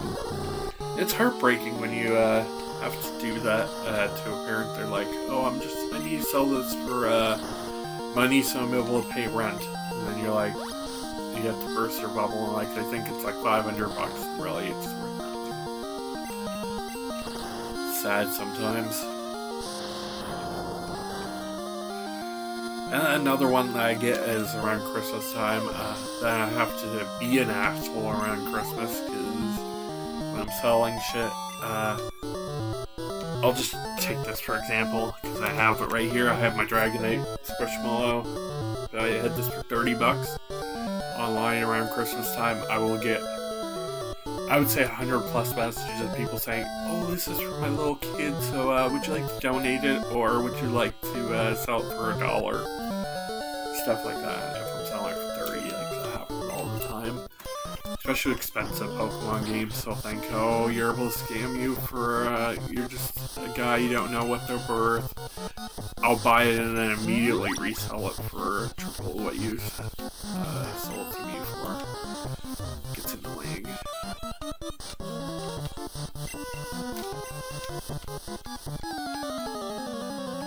[SPEAKER 1] it's heartbreaking when you have to do that to a parent. They're like, oh, I need to sell this for money so I'm able to pay rent. And then you're like, you have to burst their bubble, and like, I think it's like $500, and really it's worth nothing. Sad sometimes. And another one that I get is around Christmas time, that I have to be an asshole around Christmas, because when I'm selling shit, I'll just take this for example, because I have it right here. I have my Dragonite Squishmallow. I had this for $30. Online around Christmas time, I will get, I would say 100 plus messages of people saying, oh, this is for my little kid, so would you like to donate it, or would you like to sell it for $1? Stuff like that. If I'm selling it for 30, like that happens all the time. Especially expensive Pokemon games, so think, oh, you're able to scam you for, you're just a guy, you don't know what they're worth. I'll buy it and then immediately resell it for triple what you sold to me for. It gets annoying.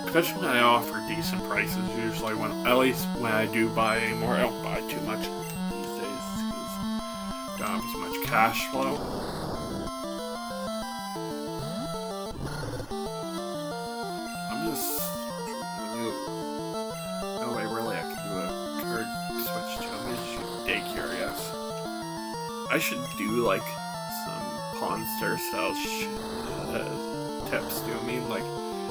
[SPEAKER 1] Especially when I offer decent prices, usually at least when I do buy anymore, I don't buy too much these days, because I don't have as much cash flow. I should do like some Pawn Star style tips. Do you know what I mean? Like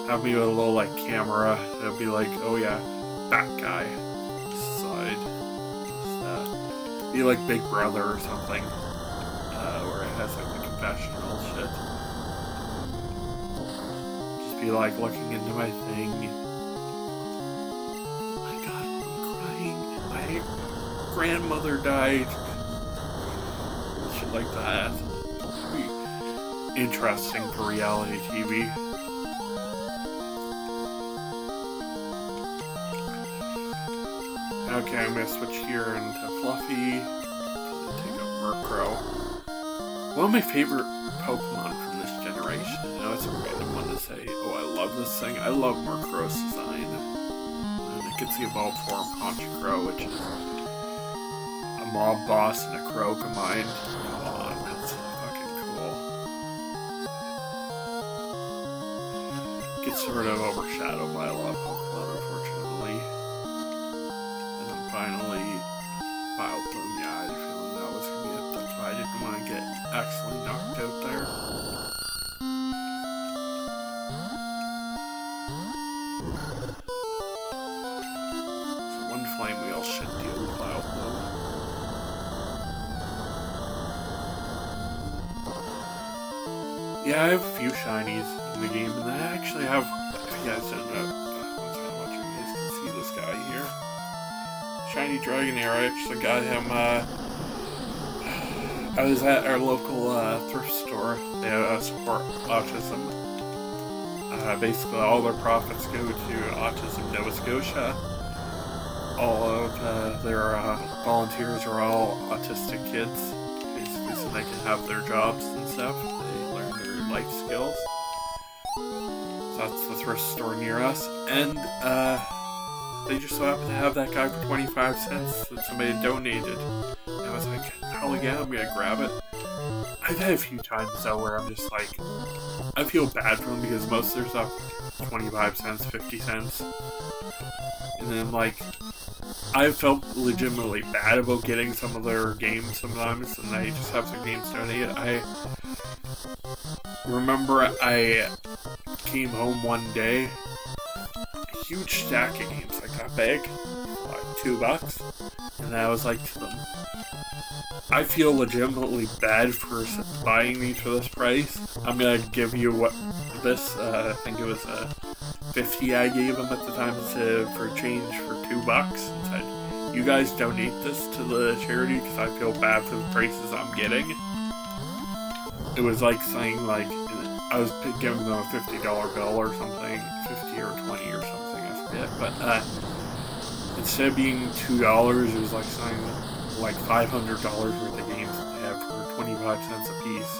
[SPEAKER 1] have me with a little like camera. It'll be like, oh yeah, that guy. Side. Just, be like Big Brother or something. Where it has like the confessional shit. Just be like looking into my thing. Oh my god, I'm crying. My grandmother died. Shit like that. Be interesting for reality TV. Okay, I'm gonna switch here into Fluffy. Take up Murkrow. One of my favorite Pokemon from this generation. I know it's a random one to say, oh, I love this thing. I love Murkrow's design. And I can see evolved form Honchkrow, which is a mob boss and a crow combined. Oh, that's fucking cool. Gets sort of overshadowed by a lot of Pokemon, unfortunately. And then finally, Vileplume. Yeah, I had a feeling that was going to be it. That's why I didn't want to get accidentally knocked out there. So one Flame Wheel should deal with Vileplume. Yeah, I have a few shinies in the game, and I actually have, if you guys don't know, once I'm watching, you guys can see this guy here. Shiny Dragonair. I actually got him, I was at our local thrift store. They support autism. Basically, all their profits go to Autism Nova Scotia. All of their volunteers are all autistic kids, basically, so they can have their jobs and stuff. They learn their life skills. So that's the thrift store near us, and they just so happen to have that guy for 25 cents that somebody donated. And I was like, hell yeah, I'm gonna grab it. I've had a few times though where I'm just like, I feel bad for them because most of their stuff 25 cents, 50 cents. And then like, I felt legitimately bad about getting some of their games sometimes, and they just have some games donated. I remember I came home one day, a huge stack of games, like that big, like $2, and I was like to them, I feel legitimately bad for buying these for this price. I'm gonna give you what this, I think it was 50 I gave them at the time for change for $2 and said, you guys donate this to the charity because I feel bad for the prices I'm getting. It was like saying like, I was giving them a $50 bill or something, 50 or 20 or something, I forget, but instead of being $2, it was like saying like $500 worth of games that they have for 25 cents a piece.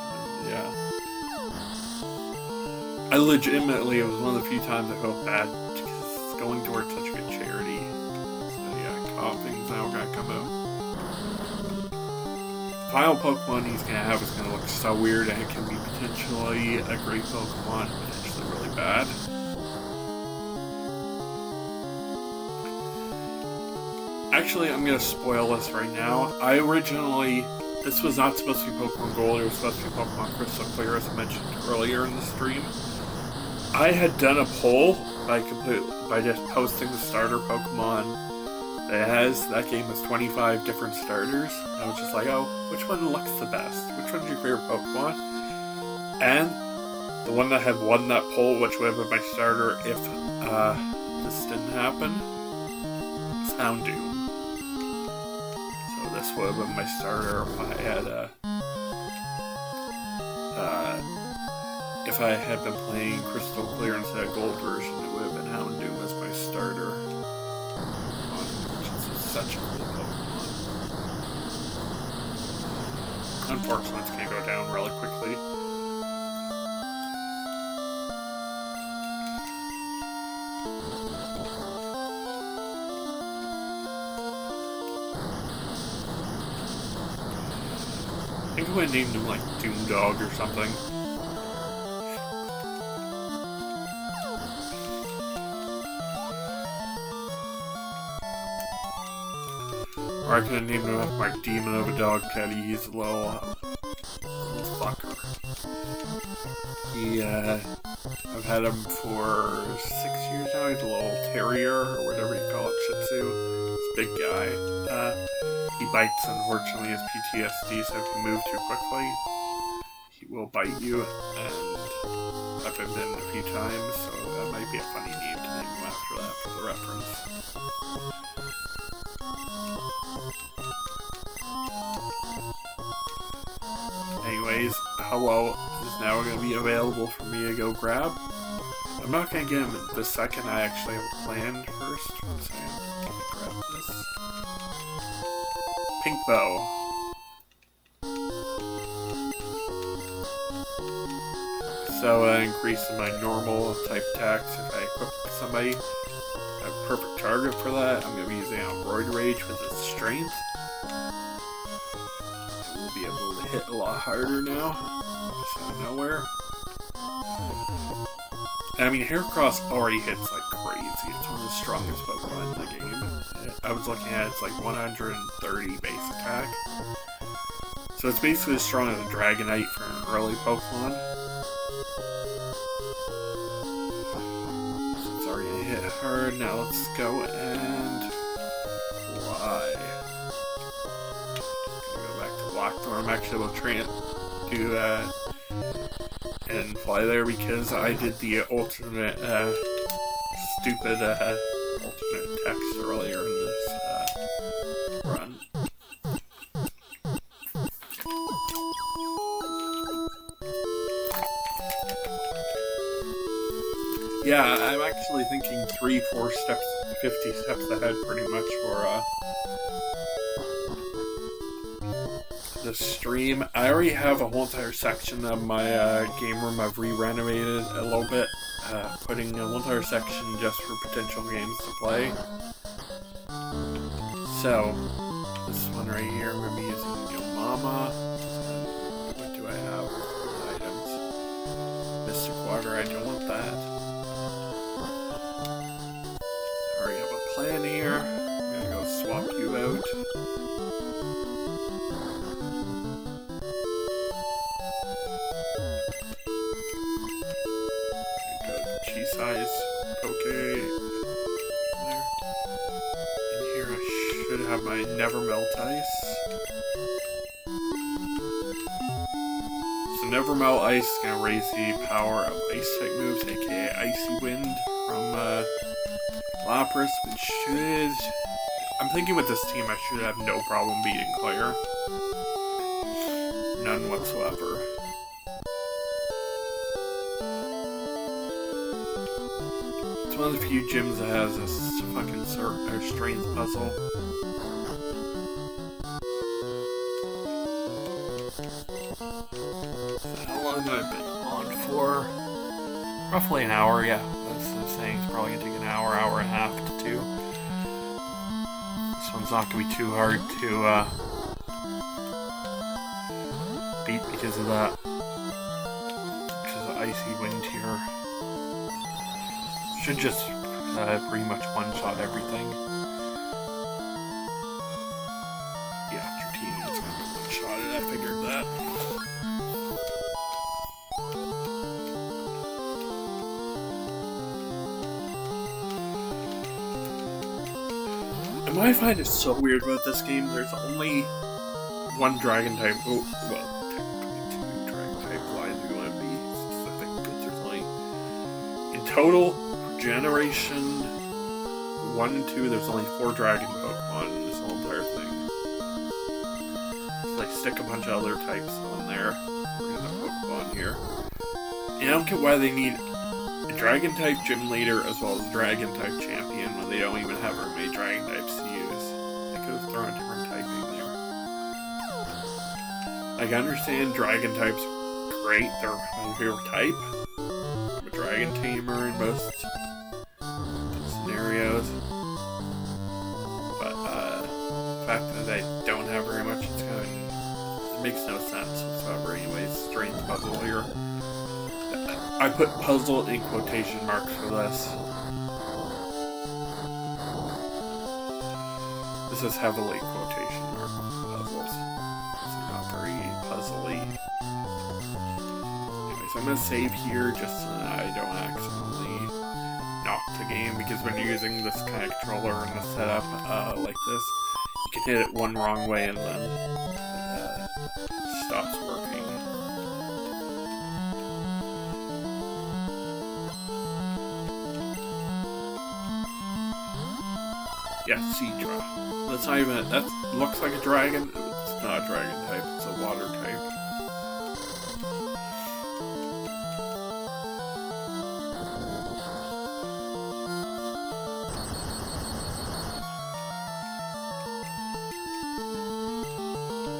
[SPEAKER 1] And, yeah. I legitimately, it was one of the few times I felt bad because it's going towards such a good charity. So yeah, coughing's now gonna come out. Final Pokemon he's gonna have is gonna look so weird, and it can be potentially a great Pokemon, potentially really bad. Actually, I'm gonna spoil this right now. This was not supposed to be Pokemon Gold, it was supposed to be Pokemon Crystal Clear, as I mentioned earlier in the stream. I had done a poll by just posting the starter Pokemon that game has 25 different starters. I was just like, oh, which one looks the best? Which one's your favorite Pokemon? And the one that had won that poll, which would have been my starter if this didn't happen, is Houndoom. So this would have been my starter if I had been playing Crystal Clear instead of Gold version, it would have been Houndoom as my starter. Such a cool Pokemon. Unfortunately, it's gonna go down really quickly. I think I named him like Doomdog or something. Or I could have named him after my demon of a dog, Teddy. He's a little fucker. I've had him for 6 years now. He's a little terrier, or whatever you call it, Shih Tzu. He's a big guy. He bites, unfortunately, his PTSD, so if you move too quickly, he will bite you, and I've been bitten a few times, so that might be a funny name to name him after that for the reference. Anyways, Hello is now going to be available for me to go grab. I'm not going to get him the second I actually have a plan first. One second. Let me grab this. Pink Bow. So that increases my normal type attacks if I equip somebody. A perfect target for that. I'm going to be using Roid Rage with its strength. We'll be able to hit a lot harder now. Just out of nowhere. I mean, Heracross already hits like crazy. It's one of the strongest Pokemon in the game. I was looking at it's like 130 base attack. So it's basically as strong as a Dragonite for an early Pokemon. So it's already gonna hit hard. Now let's go and fly. Go back to Blackthorn. Actually, we'll train it to and fly there because I did the alternate stupid alternate text earlier in this run. Yeah, I'm actually thinking 3-4 steps, 50 steps ahead pretty much for the stream. I already have a whole entire section of my game room I've re-renovated a little bit, putting a whole entire section just for potential games to play. So, this one right here, I'm going to be using Yo Mama. What do I have for items? Mystic Water, I don't want that. I already have a plan here. I'm going to go swap you out. Size Poke there. In here I should have my Never Melt Ice. So Never Melt Ice is going to raise the power of Ice type moves, aka Icy Wind from Lapras, which should... I'm thinking with this team I should have no problem beating Clair. None whatsoever. One of the few gyms that has this fucking strength puzzle. How long have I been on for? Roughly an hour, yeah. That's what I'm saying. It's probably gonna take an hour, hour and a half to 2. This one's not gonna be too hard to beat because of that. Because of Icy Wind here. Should just pretty much one-shot everything. Yeah, Dratini is going to one-shot it, I figured that. And what I find is so weird about this game, there's only one dragon type. Oh, well, technically 2 dragon type lines are going to be specific, because there's only, in total, Generation 1 and 2, there's only 4 dragon Pokemon in this whole entire thing. So they stick a bunch of other types on there. Random Pokemon here. And I don't get why they need a dragon type gym leader as well as a dragon type champion when they don't even have very many dragon types to use. They could have thrown a different typing there. Like, I understand dragon types are great, they're my favorite type. I'm a dragon tamer in most scenarios, but the fact that I don't have very much, it makes no sense whatsoever. Anyways, strength puzzle here. I put puzzle in quotation marks for this. This is heavily quotation mark puzzles. It's not very puzzly. Anyways, I'm gonna save here just so that I don't accidentally knock the game, because when you're using this kind of controller in the setup like this, you can hit it one wrong way and then it stops working. Yeah, Seadra. That's not even, that looks like a dragon. It's not a dragon type, it's a water type.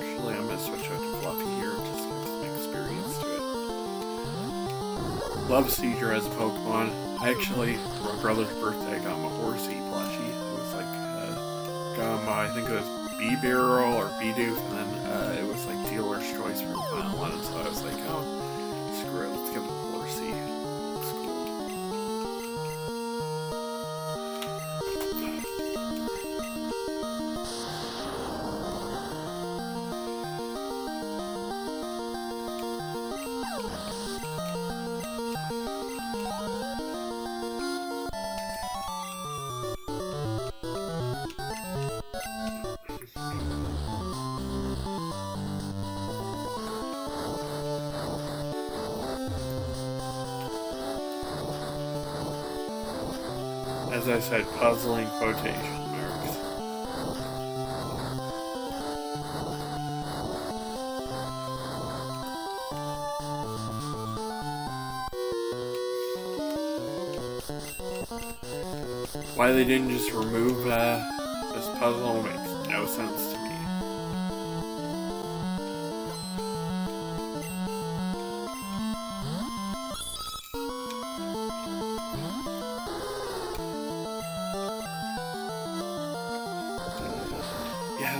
[SPEAKER 1] Actually, I'm gonna switch out to Fluffy here just to get some experience to it. Love Seadra as a Pokemon. I actually, for my brother's birthday, I got him a horsey plushie. I think it was B-Barrel or B-Doof, and then it was like dealer's choice for the final one, so I was like, oh, screw it, let's give him a horsey. Looks cool. As I said, puzzling quotation marks. Why they didn't just remove this puzzle makes no sense to me.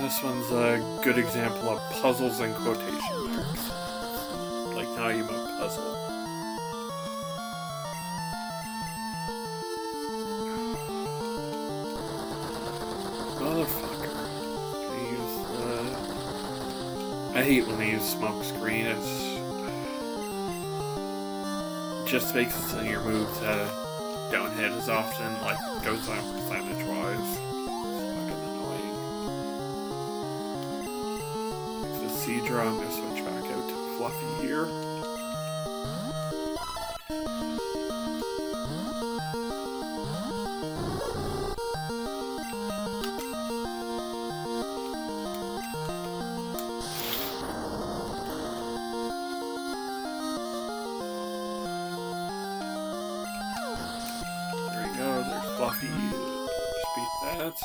[SPEAKER 1] This one's a good example of puzzles and quotation marks. Like, not even a puzzle. Motherfucker. I hate when they use smoke screen. It just makes it so your moves don't hit as often, like goes down percentage-wise. Seadra, I'm going to switch back out to Fluffy here. There you go, there's Fluffy. Just beat that.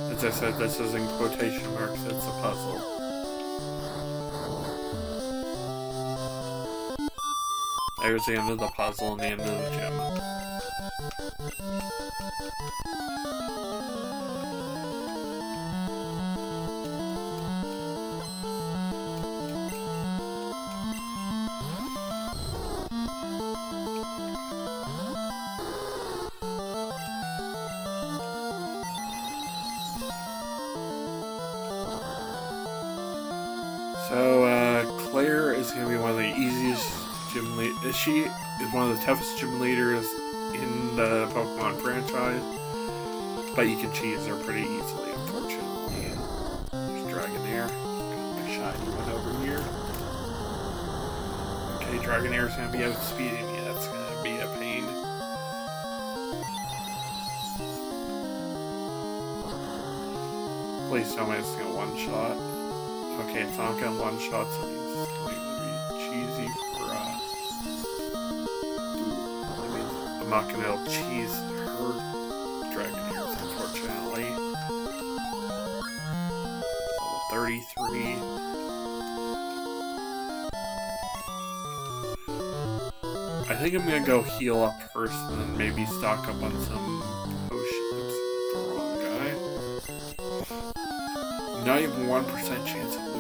[SPEAKER 1] As I said, this is in quotation marks, it's a puzzle. There's the end of the puzzle and the end of the gym. So, Clair is going to be one of the easiest gym leaders. She is one of the toughest gym leaders in the Pokemon franchise, but you can cheese her pretty easily, unfortunately. There's Dragonair. Got my shiny one over here. Okay, Dragonair's going to be outspeeding me. That's going to be a pain. Please tell me it's going to one-shot. Okay, it's not gonna one-shot, so it's going to be cheesy for, that means I'm not gonna be able to cheese her Dragonairs, unfortunately. Level 33. I think I'm gonna go heal up first, and then maybe stock up on some potions. The wrong guy. Not even 1% chance of losing.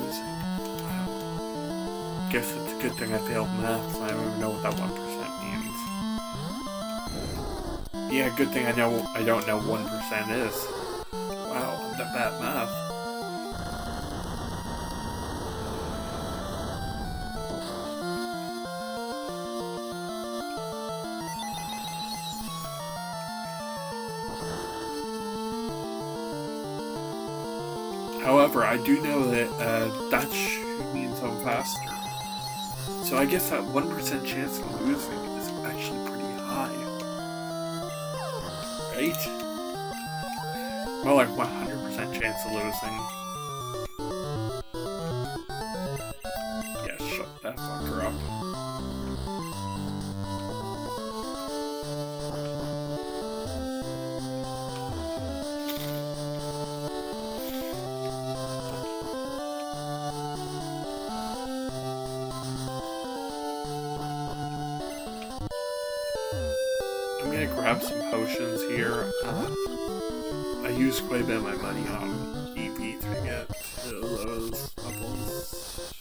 [SPEAKER 1] Wow. guess it's a good thing I failed math. I don't even know what that 1% means. Yeah, good thing I don't know 1% is. Wow, I'm that bad at math. However, I do know that that means I'm faster. So I guess that 1% chance of losing is actually pretty high. Right? More like 100% chance of losing. Yeah, shut that fucker up. I'm gonna grab some potions here. I used quite a bit of my money on EP to get to those levels,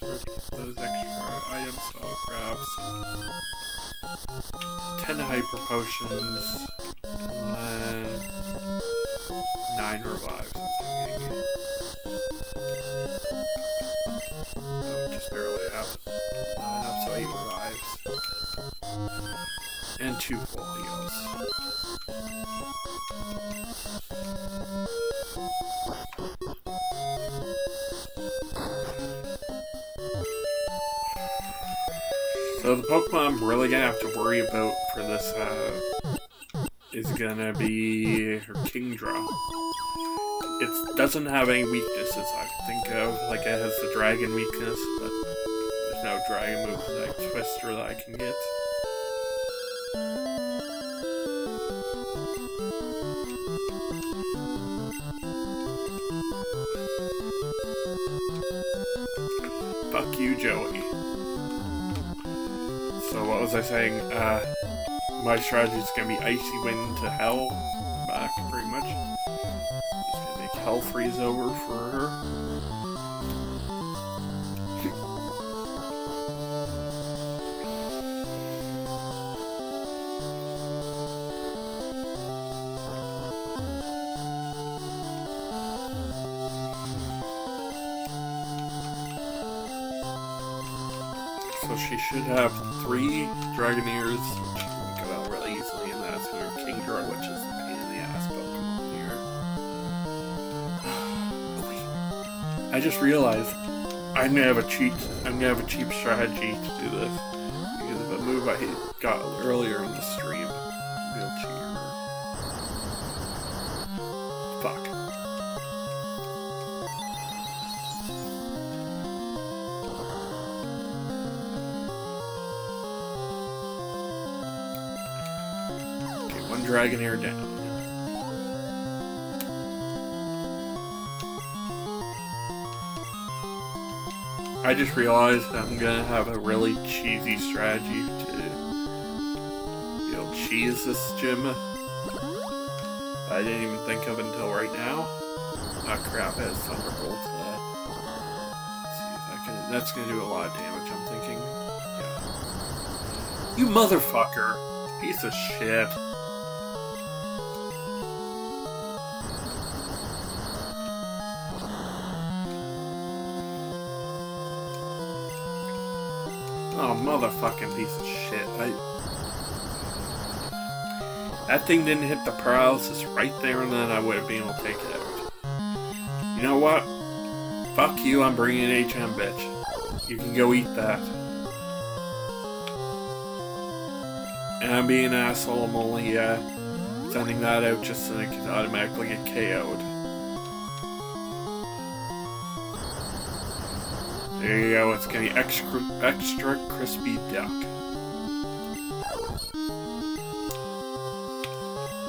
[SPEAKER 1] those extra items, so I'll grab some 10 hyper potions, and 9 revives, I think. Oh, just barely have enough, so 8 revives. And 2 full heals. So the Pokemon I'm really gonna have to worry about for this is gonna be her Kingdra. It doesn't have any weaknesses I can think of, like it has the dragon weakness, but there's no dragon move like Twister that I can get. Fuck you, Joey. So what was I saying? My strategy is gonna be Icy Wind to Hell back, pretty much. Just gonna make Hell freeze over for her. So she should have 3 Dragoneers, which can go out really easily, and that's her Kingdra, which is a pain in the ass Pokemon here. I just realized I'm gonna have a cheap strategy to do this because of a move I got earlier in the stream. Real cheater. Fuck. Dragonair down. I just realized I'm gonna have a really cheesy strategy to, cheese this gym. I didn't even think of until right now. Ah, crap, it has Thunderbolt. Let's see if I can. That's gonna do a lot of damage, I'm thinking. Yeah. You motherfucker! Piece of shit. Oh, motherfucking piece of shit. That thing didn't hit the paralysis right there and then, I would have been able to take it out. You know what? Fuck you, I'm bringing an HM, bitch. You can go eat that. And I'm being an asshole, I'm only sending that out just so it can automatically get KO'd. There you go, it's gonna be extra crispy duck.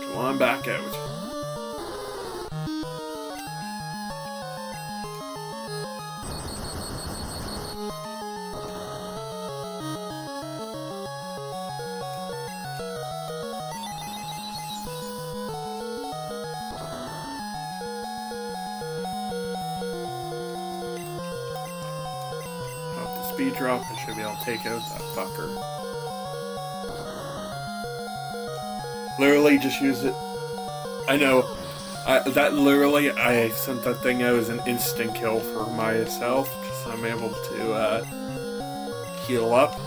[SPEAKER 1] Come on back out. speed drop, I should be able to take out that fucker. Literally just use it. I know. I sent that thing out as an instant kill for myself, just so I'm able to heal up.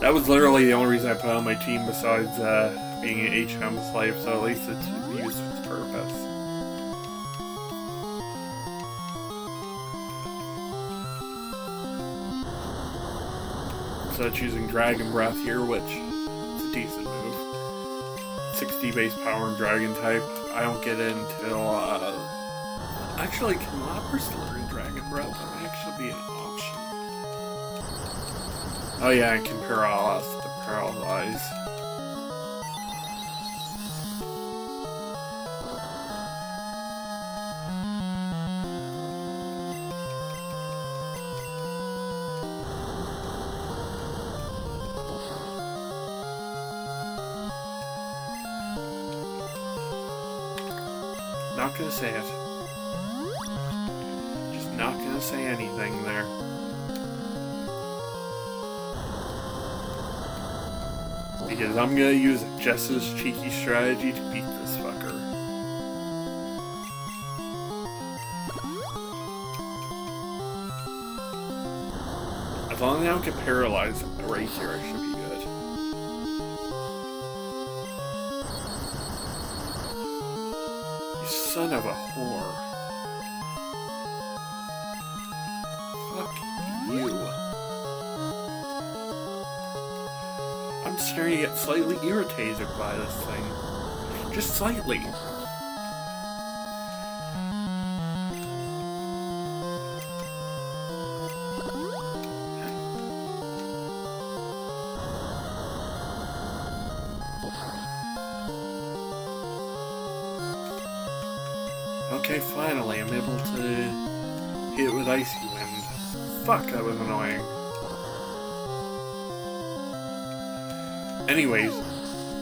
[SPEAKER 1] That was literally the only reason I put on my team besides being an HM slave, so at least it's used its purpose. So choosing Dragon Breath here, which is a decent move. 60 base power and Dragon type. I don't get it until, actually, can Lapras learn Dragon Breath? That might actually be an option. Oh yeah, I can paralyze the paralyze. Not gonna say it. Just not gonna say anything there. Because I'm gonna use Jess's cheeky strategy to beat this fucker. As long as I don't get paralyzed right here, I should be good. Son of a whore. Fuck you. I'm starting to get slightly irritated by this thing. Just slightly. Okay, finally, I'm able to hit with Icy Wind. Fuck, that was annoying. Anyways,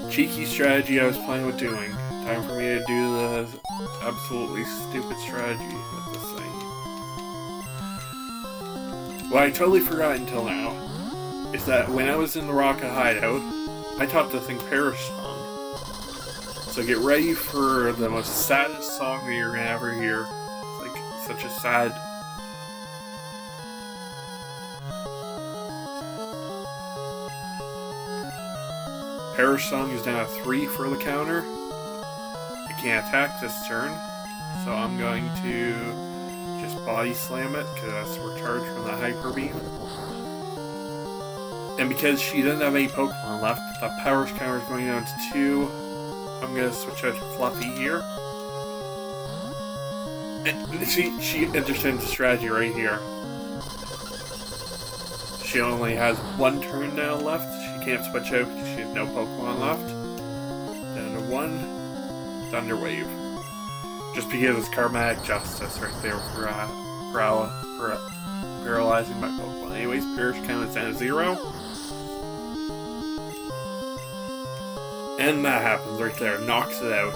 [SPEAKER 1] cheeky strategy I was planning with doing. Time for me to do the absolutely stupid strategy with this thing. What I totally forgot until now is that when I was in the Rocket Hideout, I taught this thing Perish Song. So get ready for the most saddest song that you're gonna ever hear. It's like such a sad. Perish Song is down at 3 for the counter. I can't attack this turn, so I'm going to just body slam it because that's recharged from the Hyper Beam. And because she doesn't have any Pokemon left, the Perish counter is going down to 2. I'm gonna switch out to Fluffy here. And she understands the strategy right here. She only has 1 turn now left. She can't switch out because she has no Pokemon left. Down to 1. Thunder Wave. Just because it's Karmatic Justice right there for paralyzing my Pokemon. Anyways, Perish count is down to 0. And that happens right there, knocks it out.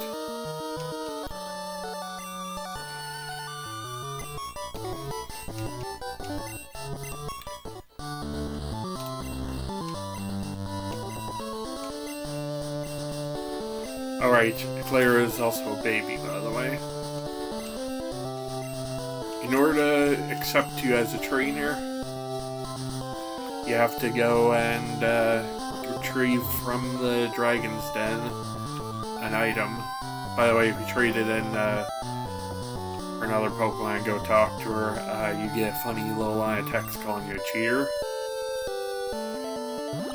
[SPEAKER 1] Alright, Clair is also a baby, by the way. In order to accept you as a trainer, you have to go and retrieve from the Dragon's Den an item. By the way, if you trade it in for another Pokemon and go talk to her, you get a funny little line of text calling you a cheater.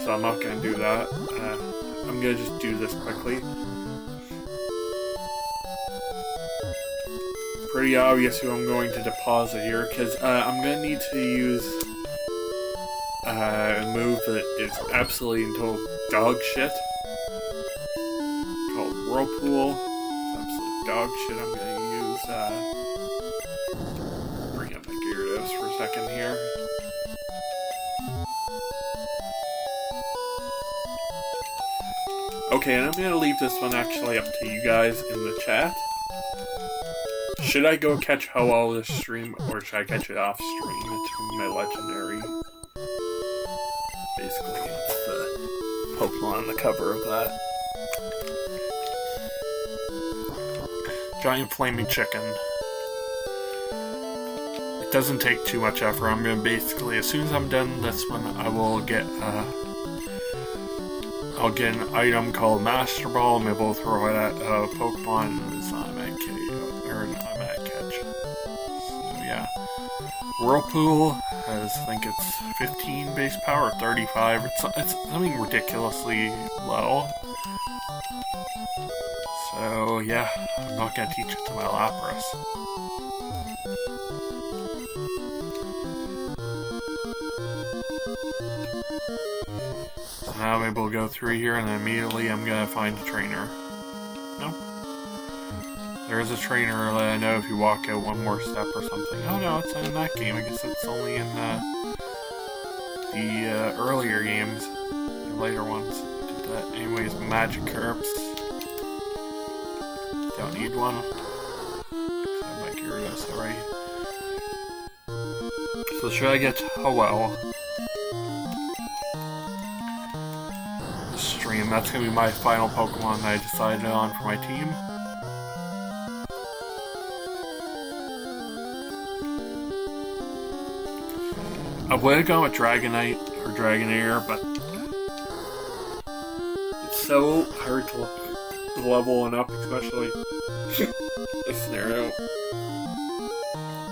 [SPEAKER 1] So I'm not going to do that. I'm going to just do this quickly. Pretty obvious who I'm going to deposit here, because I'm going to need to use a move that is absolutely and total dog shit. Called Whirlpool. It's absolute dog shit. I'm going to use, bring up my Gyarados for a second here. Okay, and I'm going to leave this one actually up to you guys in the chat. Should I go catch Ho-Oh this stream, or should I catch it off stream? It's from my legendary. Basically, it's the Pokemon on the cover of that. Giant flaming chicken. It doesn't take too much effort. I'm gonna basically, as soon as I'm done this one, I will get I'll get an item called Master Ball, and we'll throw it at Pokemon. It's not a mad KO, or not a mad catch. So yeah. Whirlpool has, I think it's 15 base power, 35. It's something ridiculously low. So yeah, I'm not gonna teach it to my Lapras. So now I'm able to go through here, and then immediately I'm gonna find a trainer. No? There is a trainer that I know if you walk out one more step or something. Oh no, it's not in that game. I guess it's only in the earlier games. The later ones did that. Anyways, Magikarps. Don't need one. I have my Gyarados already. So should I get Howell? The stream. That's gonna be my final Pokemon that I decided on for my team. I would have gone with Dragonite or Dragonair, but it's so hard to level one up, especially this scenario.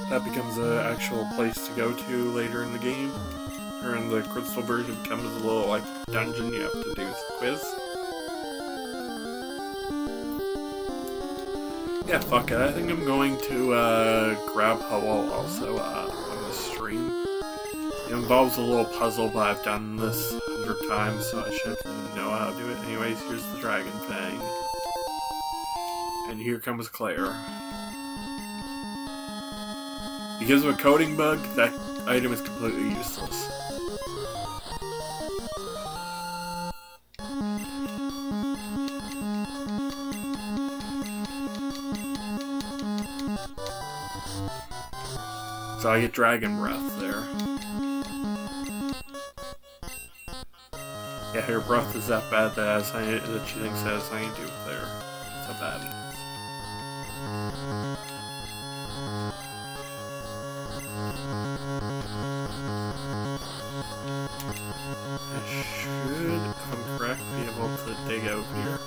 [SPEAKER 1] That becomes an actual place to go to later in the game. Or in the crystal version, becomes a little like dungeon you have to do a quiz. Yeah, fuck it. I think I'm going to grab Howell also on the stream. It involves a little puzzle, but I've done this 100 times, so I should know how to do it. Anyways, here's the Dragon Fang. And here comes Clair. Because of a coding bug, that item is completely useless. So I get Dragon Breath there. Yeah, her breath is that bad that she thinks that has nothing to do with there. That's how bad it is. I should, if I'm correct, be able to dig out here.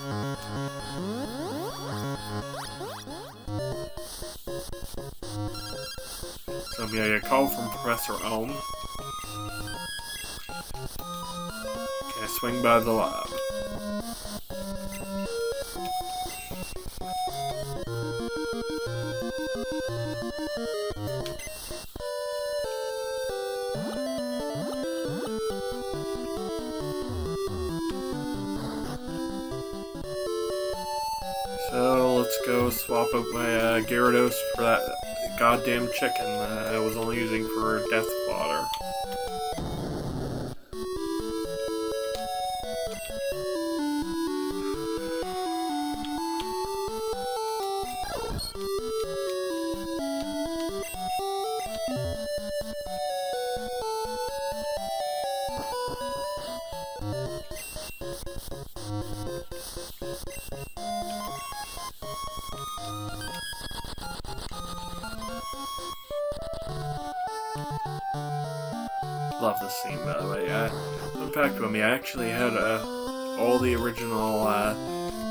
[SPEAKER 1] So I'm gonna get a call from Professor Ohm. Okay, swing by the lab. So let's go swap out my Gyarados for that goddamn chicken that I was only using for death fodder. Love this scene, by the way. Fun fact about me, I actually had all the original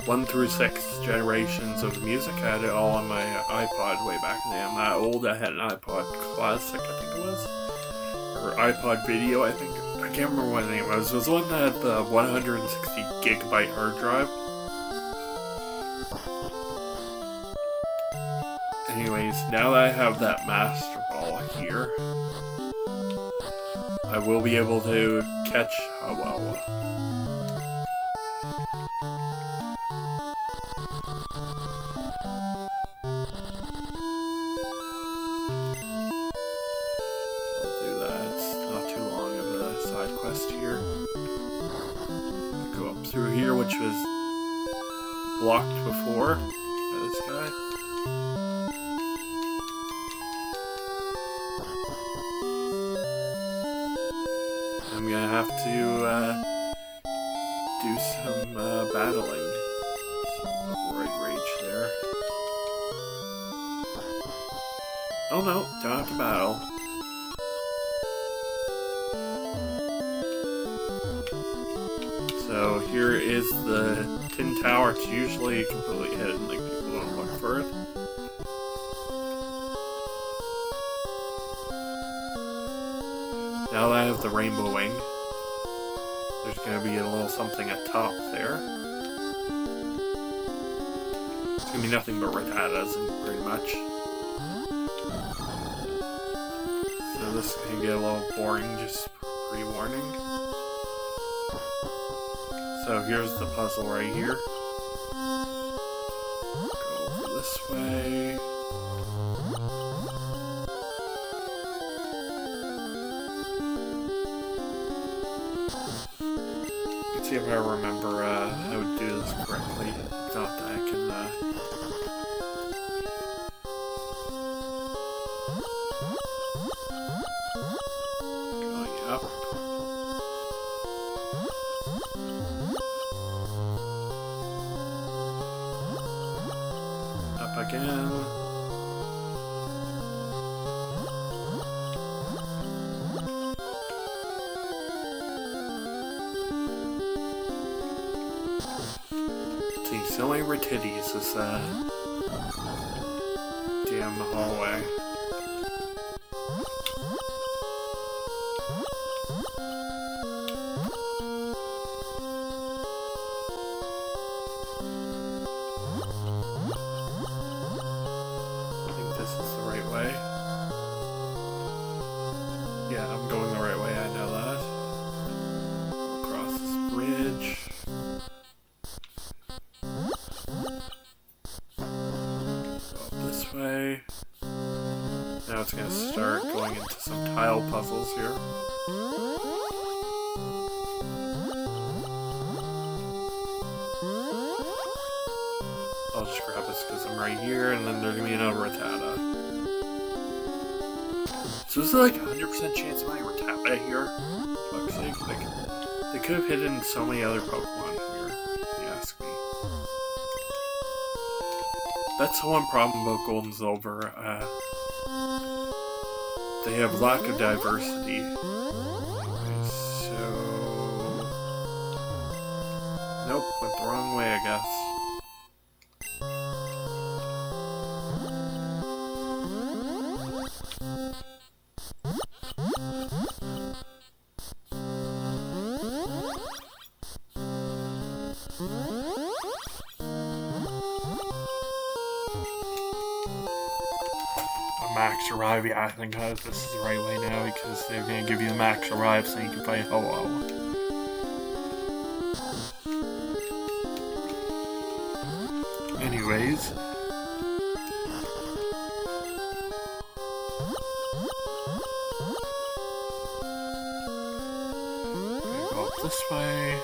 [SPEAKER 1] 1 through 6 generations of music. I had it all on my iPod way back in the day. I'm that old. I had an iPod Classic, I think it was. Or iPod Video, I think. I can't remember what the name was. It was one that had the 160 gigabyte hard drive. Anyways, now that I have that Master Ball here, I will be able to catch Howell. I'll do that. It's not too long of a side quest here. Go up through here, which was blocked before by this guy. I'm gonna have to do some battling. Right rage there. Oh no, don't have to battle. So here is the tin tower. It's usually completely hidden, like people don't look for it. Now that I have the rainbow wing, there's going to be a little something at top there. It's going to be nothing but rattatas, pretty much. So this can get a little boring, just pre-warning. So here's the puzzle right here. Go over this way. Let's see if I remember how to do this correctly. If not, I can going up. Up again. See, so many Ratitties this damn hallway. Yeah, I'm going the right way, I know that. Across this bridge. Go up this way. Now it's going to start going into some tile puzzles here. I'll just grab this because I'm right here, and then there's going to be another Rattata. So is there like 100% chance of my Rattata here? For fuck's sake, like, they could have hidden so many other Pokemon here, if you ask me. That's the one problem about Gold and Silver. They have lack of diversity. Okay, so... Nope, went the wrong way, I guess. Max Arrive, yeah, I think this is the right way now because they're going to give you the Max Arrive so you can fight Ho-Oh. Anyways. Go up this way,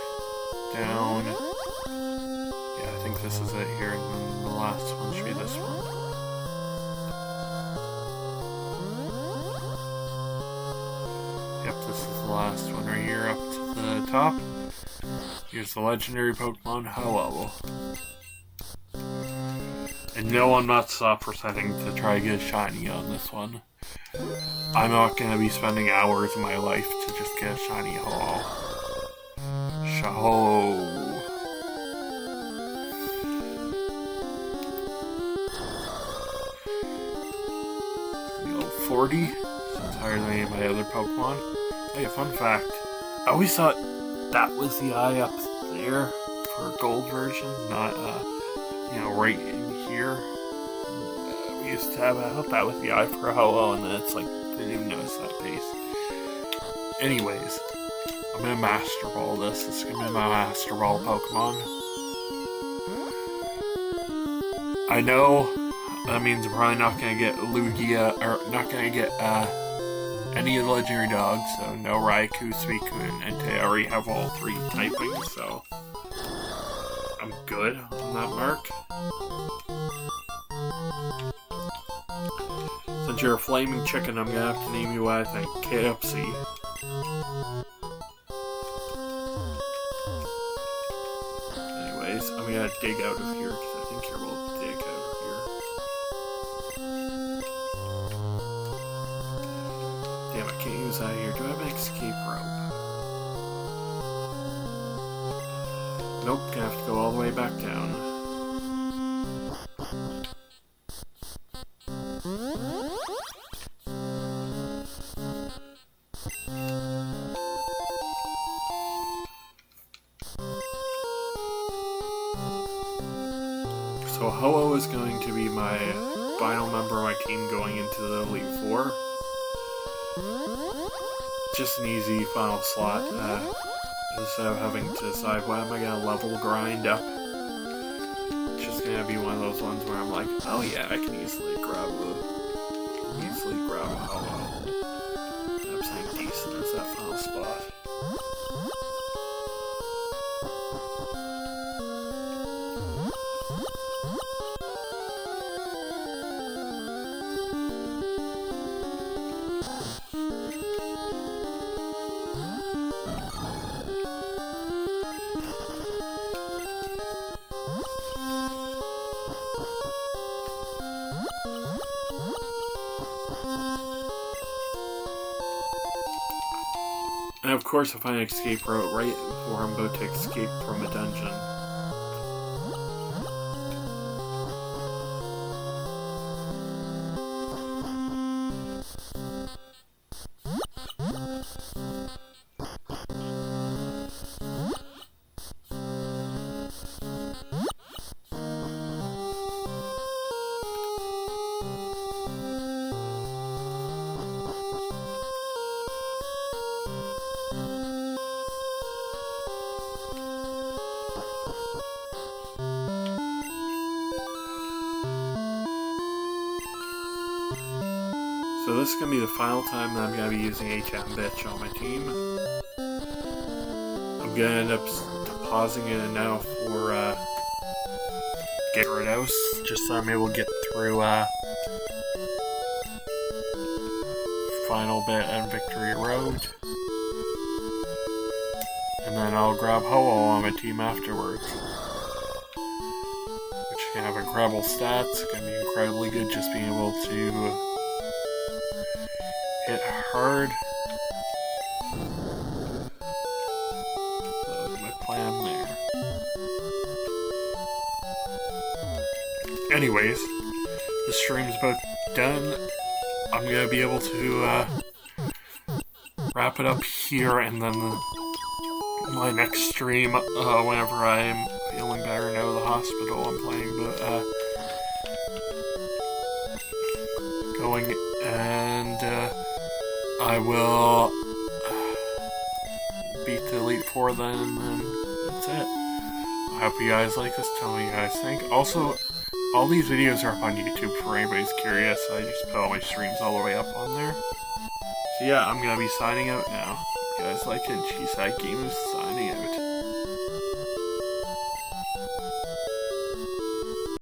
[SPEAKER 1] down. Yeah, I think this is it here, and then the last one should be this one. This is the last one right here up to the top. Here's the legendary Pokemon Ho-Oh. And no, I'm not stop presenting to try to get a shiny on this one. I'm not going to be spending hours of my life to just get a shiny Ho-Oh. Ho. 40? It's higher than any of my other Pokemon. Hey, a fun fact. I always thought that was the eye up there for a gold version, not, right in here. We used to have, I thought that was the eye for a Ho-Oh, and then it's like, didn't even notice that face. Anyways, I'm gonna Master Ball this. This is gonna be my Master Ball Pokemon. I know that means I'm probably not gonna get Lugia, or not gonna get, any of the legendary dogs, so no Raikou, Suicune, and Entei. I already have all three typings, so I'm good on that mark. Since you're a flaming chicken, I'm gonna have to name you what I think. KFC. anyways, I'm gonna dig out of here because I think here we'll dig out of here. Damn, I can't use that here. Do I have an escape rope? Nope, gonna have to go all the way back down. So Ho-Oh is going to be my final member of my team going into the Elite Four. Just an easy final slot, instead of having to decide what am I gonna level grind up. It's just gonna be one of those ones where I'm like, oh yeah, I can easily grab a Ho-Oh. I'm saying decent as that final spot. And of course I find an escape route right before I'm about to escape from a dungeon. So this is going to be the final time that I'm going to be using HM Bitch on my team. I'm going to end up pausing it now for Gyarados, just so I'm able to get through final bit and Victory Road. And then I'll grab Ho-Oh on my team afterwards. Which can have incredible stats, it's going to be incredibly good just being able to hit hard. That was my plan there. Anyways, the stream's about done. I'm gonna be able to wrap it up here, and then my next stream, whenever I'm feeling better and out of the hospital, I'm playing going, and I will beat the Elite Four then, and then that's it. I hope you guys like this. Tell me what you guys think. Also, all these videos are up on YouTube for anybody's curious. I just put all my streams all the way up on there. So yeah, I'm gonna be signing out now. If you guys like it, Cheeside Games.